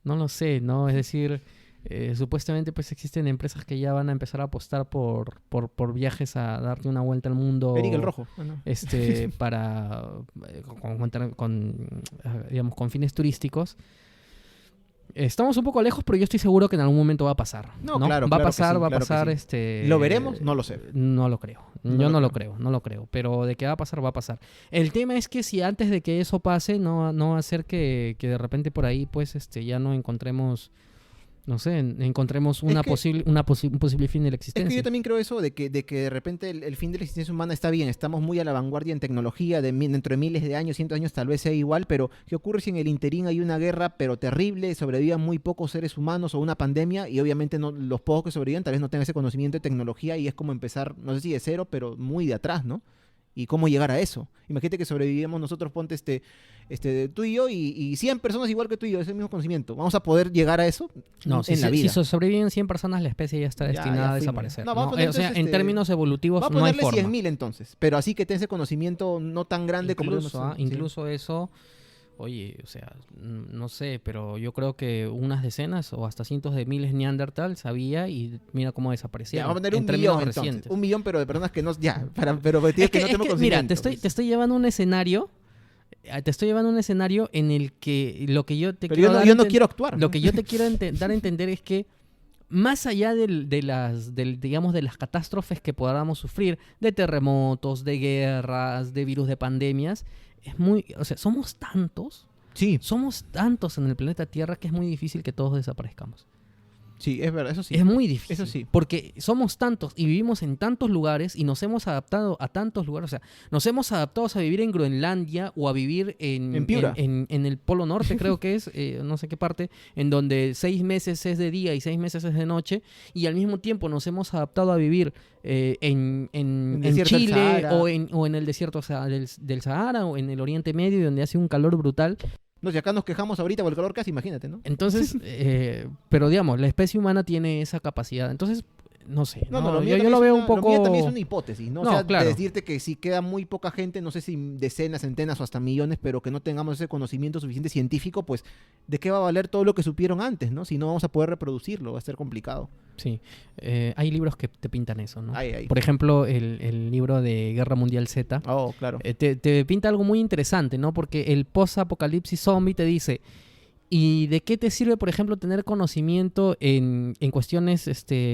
No lo sé, ¿no? Es decir, supuestamente pues existen empresas que ya van a empezar a apostar por viajes a darte una vuelta al mundo. Eric el Rojo. Para digamos, con fines turísticos. Estamos un poco lejos, pero yo estoy seguro que en algún momento va a pasar. No, ¿no? claro, va claro a pasar, que sí, va a claro pasar. que sí. ¿Lo veremos? No lo sé. No lo creo. Yo no lo creo, no lo creo. Pero de que va a pasar, va a pasar. El tema es que si antes de que eso pase, no va a ser que de repente por ahí, pues, ya no encontremos, no sé, encontremos un posible fin de la existencia. Es que yo también creo eso de que de repente el fin de la existencia humana está bien, estamos muy a la vanguardia en tecnología, dentro de miles de años, cientos de años tal vez sea igual, pero ¿qué ocurre si en el interín hay una guerra pero terrible, sobrevivan muy pocos seres humanos o una pandemia, y obviamente los pocos que sobreviven tal vez no tengan ese conocimiento de tecnología y es como empezar, no sé si de cero, pero muy de atrás, ¿no? ¿Y cómo llegar a eso? Imagínate que sobrevivimos nosotros, ponte tú y yo y 100 personas igual que tú y yo, ese mismo conocimiento. ¿Vamos a poder llegar a eso? No, en la vida. Si sobreviven 100 personas, la especie ya está destinada a desaparecer. No, ¿no? O sea, en términos evolutivos va a no hay ponerle forma. 100.000 entonces, pero así que tenga ese conocimiento no tan grande Incluso eso, oye, o sea, no sé, pero yo creo que unas decenas o hasta cientos de miles Neandertal sabía, y mira cómo desaparecieron. Vamos a poner 1 millón entonces. 1 millón, pero de personas que no... pero no tenemos conocimiento. Mira, te estoy llevando a un escenario... en el que lo que yo te yo no quiero actuar. Lo que yo te quiero dar a entender es que más allá de las catástrofes que podamos sufrir, de terremotos, de guerras, de virus, de pandemias, somos tantos en el planeta Tierra que es muy difícil que todos desaparezcamos. Sí, es verdad, eso sí. Es muy difícil. Eso sí. Porque somos tantos y vivimos en tantos lugares y nos hemos adaptado a tantos lugares. O sea, nos hemos adaptado a vivir en Groenlandia o a vivir en Piura. en el Polo Norte, creo que es, no sé qué parte, en donde 6 meses es de día y 6 meses es de noche. Y al mismo tiempo nos hemos adaptado a vivir en desierto del Chile Sahara. o en el desierto, o sea, del Sahara o en el Oriente Medio, donde hace un calor brutal. No, si acá nos quejamos ahorita por el calor casi, imagínate, ¿no? Entonces, pero digamos, la especie humana tiene esa capacidad. Entonces, no sé. No, ¿no? lo mío Yo también lo es veo una- un poco... Lo mío también es una hipótesis, ¿no? O No, sea, claro. de decirte que si queda muy poca gente, no sé si decenas, centenas o hasta millones, pero que no tengamos ese conocimiento suficiente científico, pues, ¿de qué va a valer todo lo que supieron antes, no? Si no vamos a poder reproducirlo, va a ser complicado. Sí. Hay libros que te pintan eso, ¿no? Ay. Por ejemplo, el libro de Guerra Mundial Z Oh, claro. te pinta algo muy interesante, ¿no? Porque el post-apocalipsis zombie te dice... ¿Y de qué te sirve, por ejemplo, tener conocimiento en cuestiones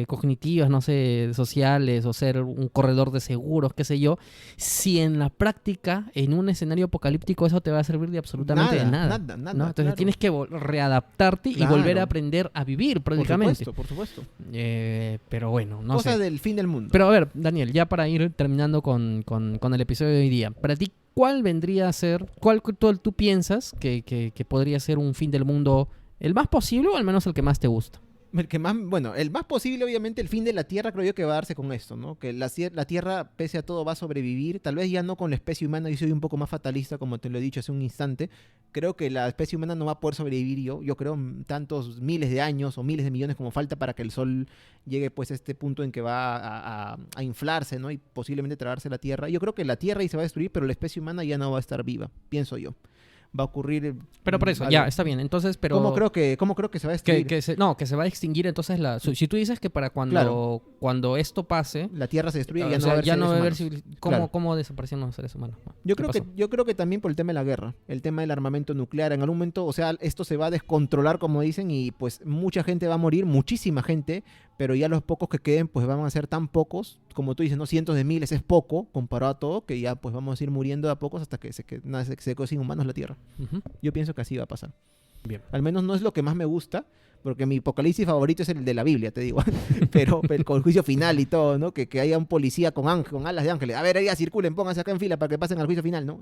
cognitivas, no sé, sociales, o ser un corredor de seguros, qué sé yo, si en la práctica, en un escenario apocalíptico, eso te va a servir de absolutamente de nada? Nada, ¿no? Entonces claro. tienes que readaptarte Claro. y volver a aprender a vivir prácticamente. Por supuesto. Pero bueno, no Cosa sé. del fin del mundo. Pero a ver, Daniel, ya para ir terminando con el episodio de hoy día, para ti, ¿cuál vendría a ser, cuál tú piensas que podría ser un fin del mundo el más posible o al menos el que más te gusta? El que más, bueno, el más posible, obviamente, el fin de la Tierra creo yo que va a darse con esto, ¿no? Que la Tierra, pese a todo, va a sobrevivir. Tal vez ya no con la especie humana, yo soy un poco más fatalista, como te lo he dicho hace un instante. Creo que la especie humana no va a poder sobrevivir yo creo tantos miles de años o miles de millones como falta para que el Sol llegue pues a este punto en que va a inflarse, ¿no? Y posiblemente tragarse la Tierra. Yo creo que la Tierra ahí se va a destruir, pero la especie humana ya no va a estar viva, pienso yo. Va a ocurrir... Pero por eso, algo. ya, está bien. Entonces, pero... ¿Cómo creo que se va a destruir? que se va a extinguir, entonces si tú dices que para cuando esto pase, La Tierra se destruye y o ya no sea, va a haber ya no va a haber seres humanos. ¿cómo, Claro. desaparecieron los seres humanos? Yo ¿Qué creo que pasó? también por el tema de la guerra, el tema del armamento nuclear, en algún momento, o sea, esto se va a descontrolar, como dicen, y pues mucha gente va a morir, muchísima gente, pero ya los pocos que queden, pues van a ser tan pocos, como tú dices, ¿no? Cientos de miles es poco comparado a todo, que ya pues vamos a ir muriendo de a pocos hasta que se quede sin humanos la Tierra. Ujú. Yo pienso que así va a pasar. Bien. Al menos no es lo que más me gusta, porque mi apocalipsis favorito es el de la Biblia, te digo. pero con el juicio final y todo, ¿no? Que haya un policía con alas de ángeles. A ver, ya circulen, pónganse acá en fila para que pasen al juicio final, ¿no?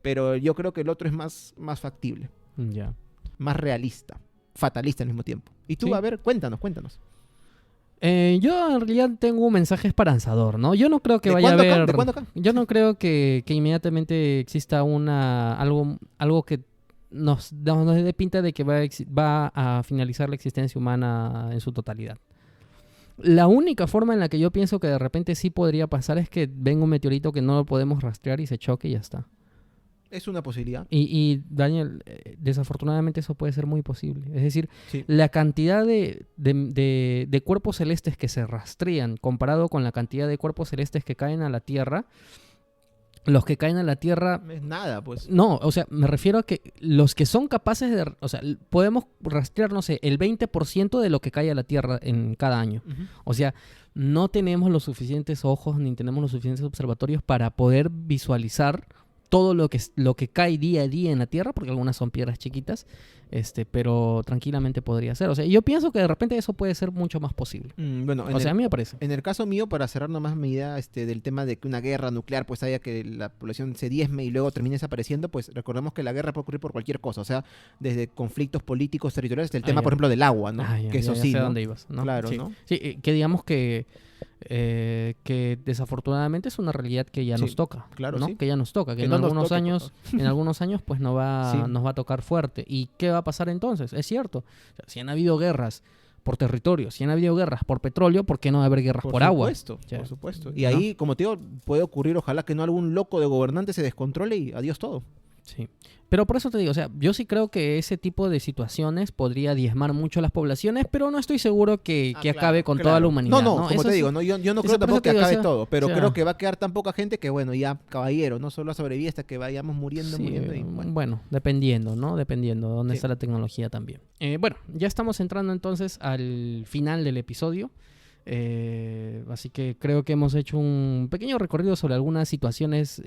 Pero yo creo que el otro es más factible, Ya. más realista, fatalista al mismo tiempo. Y tú, Sí. a ver, cuéntanos. Yo en realidad tengo un mensaje esperanzador, ¿no? Yo no creo que ¿De vaya a cuándo acá? haber... ¿De cuándo acá? Yo no creo que inmediatamente exista algo que nos dé pinta de que va a finalizar la existencia humana en su totalidad. La única forma en la que yo pienso que de repente sí podría pasar es que venga un meteorito que no lo podemos rastrear y se choque y ya está. Es una posibilidad. Y Daniel, desafortunadamente eso puede ser muy posible. Es decir, Sí. la cantidad de cuerpos celestes que se rastrean comparado con la cantidad de cuerpos celestes que caen a la Tierra, los que caen a la Tierra... Es nada, pues. No, o sea, me refiero a que los que son capaces de... O sea, podemos rastrear, no sé, el 20% de lo que cae a la Tierra en cada año. Ujú. O sea, no tenemos los suficientes ojos ni tenemos los suficientes observatorios para poder visualizar todo lo que cae día a día en la Tierra, porque algunas son piedras chiquitas, pero tranquilamente podría ser. O sea, yo pienso que de repente eso puede ser mucho más posible. Bueno, O sea, a mí me parece. en el caso mío, para cerrar nomás mi idea del tema de que una guerra nuclear pues haya que la población se diezme y luego termine desapareciendo, pues recordemos que la guerra puede ocurrir por cualquier cosa, o sea, desde conflictos políticos, territoriales, el tema, ya. por ejemplo, del agua, ¿no? Ah, ya, que eso ya sí, sé a ¿no? dónde ibas, ¿no? Claro, Sí. ¿no? Sí, que digamos que desafortunadamente es una realidad que ya Sí, nos toca, claro, ¿no? sí. Que ya nos toca, que Que en no nos algunos toque, por años, en algunos años pues Sí. nos va a tocar fuerte. ¿Y qué va a pasar entonces? Es cierto, o sea, si han habido guerras por territorio, si han habido guerras por petróleo, ¿por qué no va a haber guerras por agua? Por supuesto. ¿No? Y ahí, como te digo, puede ocurrir, ojalá que no algún loco de gobernante se descontrole y adiós todo. Sí. Pero por eso te digo, o sea, yo sí creo que ese tipo de situaciones podría diezmar mucho a las poblaciones, pero no estoy seguro que acabe con toda la humanidad. No, ¿no? como Eso te sí- digo, yo no eso creo por tampoco eso te que digo, acabe o sea, todo, pero o sea, creo que va a quedar tan poca gente que, bueno, ya, caballero, no solo a sobrevivir hasta que vayamos muriendo. Sí, Y, bueno. bueno, dependiendo, ¿no? Dependiendo de dónde Sí. está la tecnología también. Bueno, ya estamos entrando entonces al final del episodio. Así que creo que hemos hecho un pequeño recorrido sobre algunas situaciones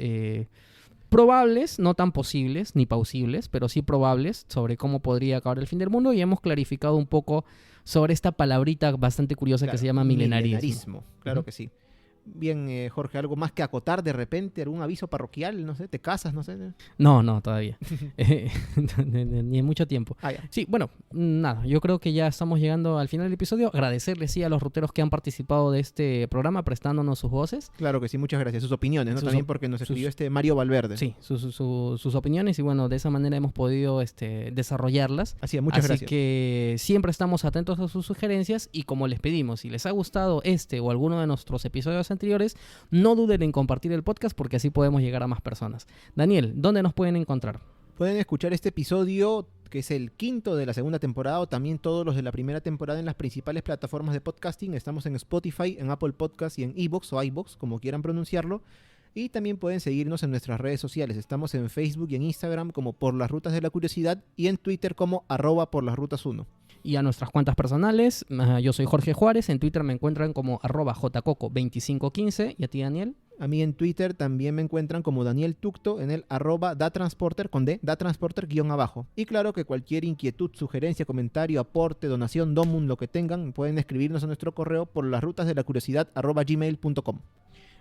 probables, no tan posibles ni plausibles, pero sí probables sobre cómo podría acabar el fin del mundo, y hemos clarificado un poco sobre esta palabrita bastante curiosa que se llama milenarismo. Claro que sí. Bien, Jorge, ¿algo más que acotar de repente? ¿Algún aviso parroquial? No sé, ¿te casas? No sé. No, todavía. Ni en mucho tiempo. Ya. Sí, bueno, nada, yo creo que ya estamos llegando al final del episodio. Agradecerles, sí, a los ruteros que han participado de este programa, prestándonos sus voces. Claro que sí, muchas gracias. Sus opiniones, ¿no? También porque nos escribió Mario Valverde. Sí, sus opiniones, y bueno, de esa manera hemos podido desarrollarlas. Así es, muchas gracias. Así que siempre estamos atentos a sus sugerencias, y como les pedimos, si les ha gustado o alguno de nuestros episodios anteriores, no duden en compartir el podcast, porque así podemos llegar a más personas. Daniel, ¿dónde nos pueden encontrar? Pueden escuchar este episodio, que es el 5º de la segunda temporada, o también todos los de la primera temporada, en las principales plataformas de podcasting. Estamos en Spotify, en Apple Podcasts y en iVoox o iVoox, como quieran pronunciarlo. Y también pueden seguirnos en nuestras redes sociales. Estamos en Facebook y en Instagram como Por las Rutas de la Curiosidad, y en Twitter como @porlasrutas1. Y a nuestras cuentas personales, yo soy Jorge Juárez, en Twitter me encuentran como @jcoco2515, y a ti, Daniel. A mí en Twitter también me encuentran como Daniel Tucto, en el @datransporter con D, datransporter_abajo. Y claro que cualquier inquietud, sugerencia, comentario, aporte, donación, domum, lo que tengan, pueden escribirnos a nuestro correo por lasrutasdelacuriosidad@gmail.com.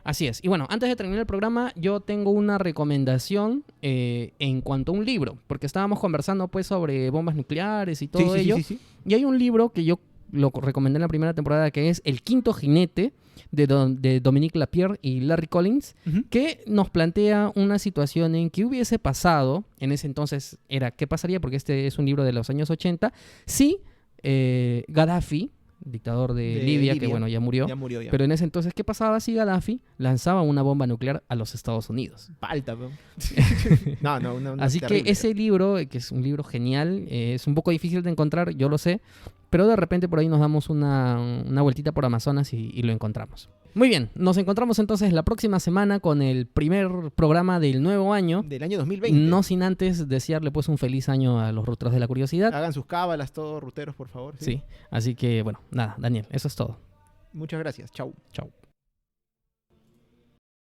Así es. Y bueno, antes de terminar el programa, yo tengo una recomendación en cuanto a un libro, porque estábamos conversando pues sobre bombas nucleares y todo ello. Sí. Y hay un libro que yo lo recomendé en la primera temporada, que es El Quinto Jinete, de Dominique Lapierre y Larry Collins, que nos plantea una situación en que hubiese pasado, en ese entonces ¿qué pasaría? Porque este es un libro de los años 80, si Gaddafi, dictador de Libia, que bueno, ya murió. Pero en ese entonces, ¿qué pasaba si Gaddafi lanzaba una bomba nuclear a los Estados Unidos? Falta, ¿no? No, Así terrible. que ese libro, que es un libro genial, es un poco difícil de encontrar, yo lo sé, pero de repente por ahí nos damos una vueltita por Amazonas y lo encontramos. Muy bien, nos encontramos entonces la próxima semana con el primer programa del nuevo año. Del año 2020. No sin antes desearle pues un feliz año a los ruteros de la curiosidad. Hagan sus cábalas todos, ruteros, por favor. Sí, así que bueno, nada, Daniel, eso es todo. Muchas gracias. Chau. Chau.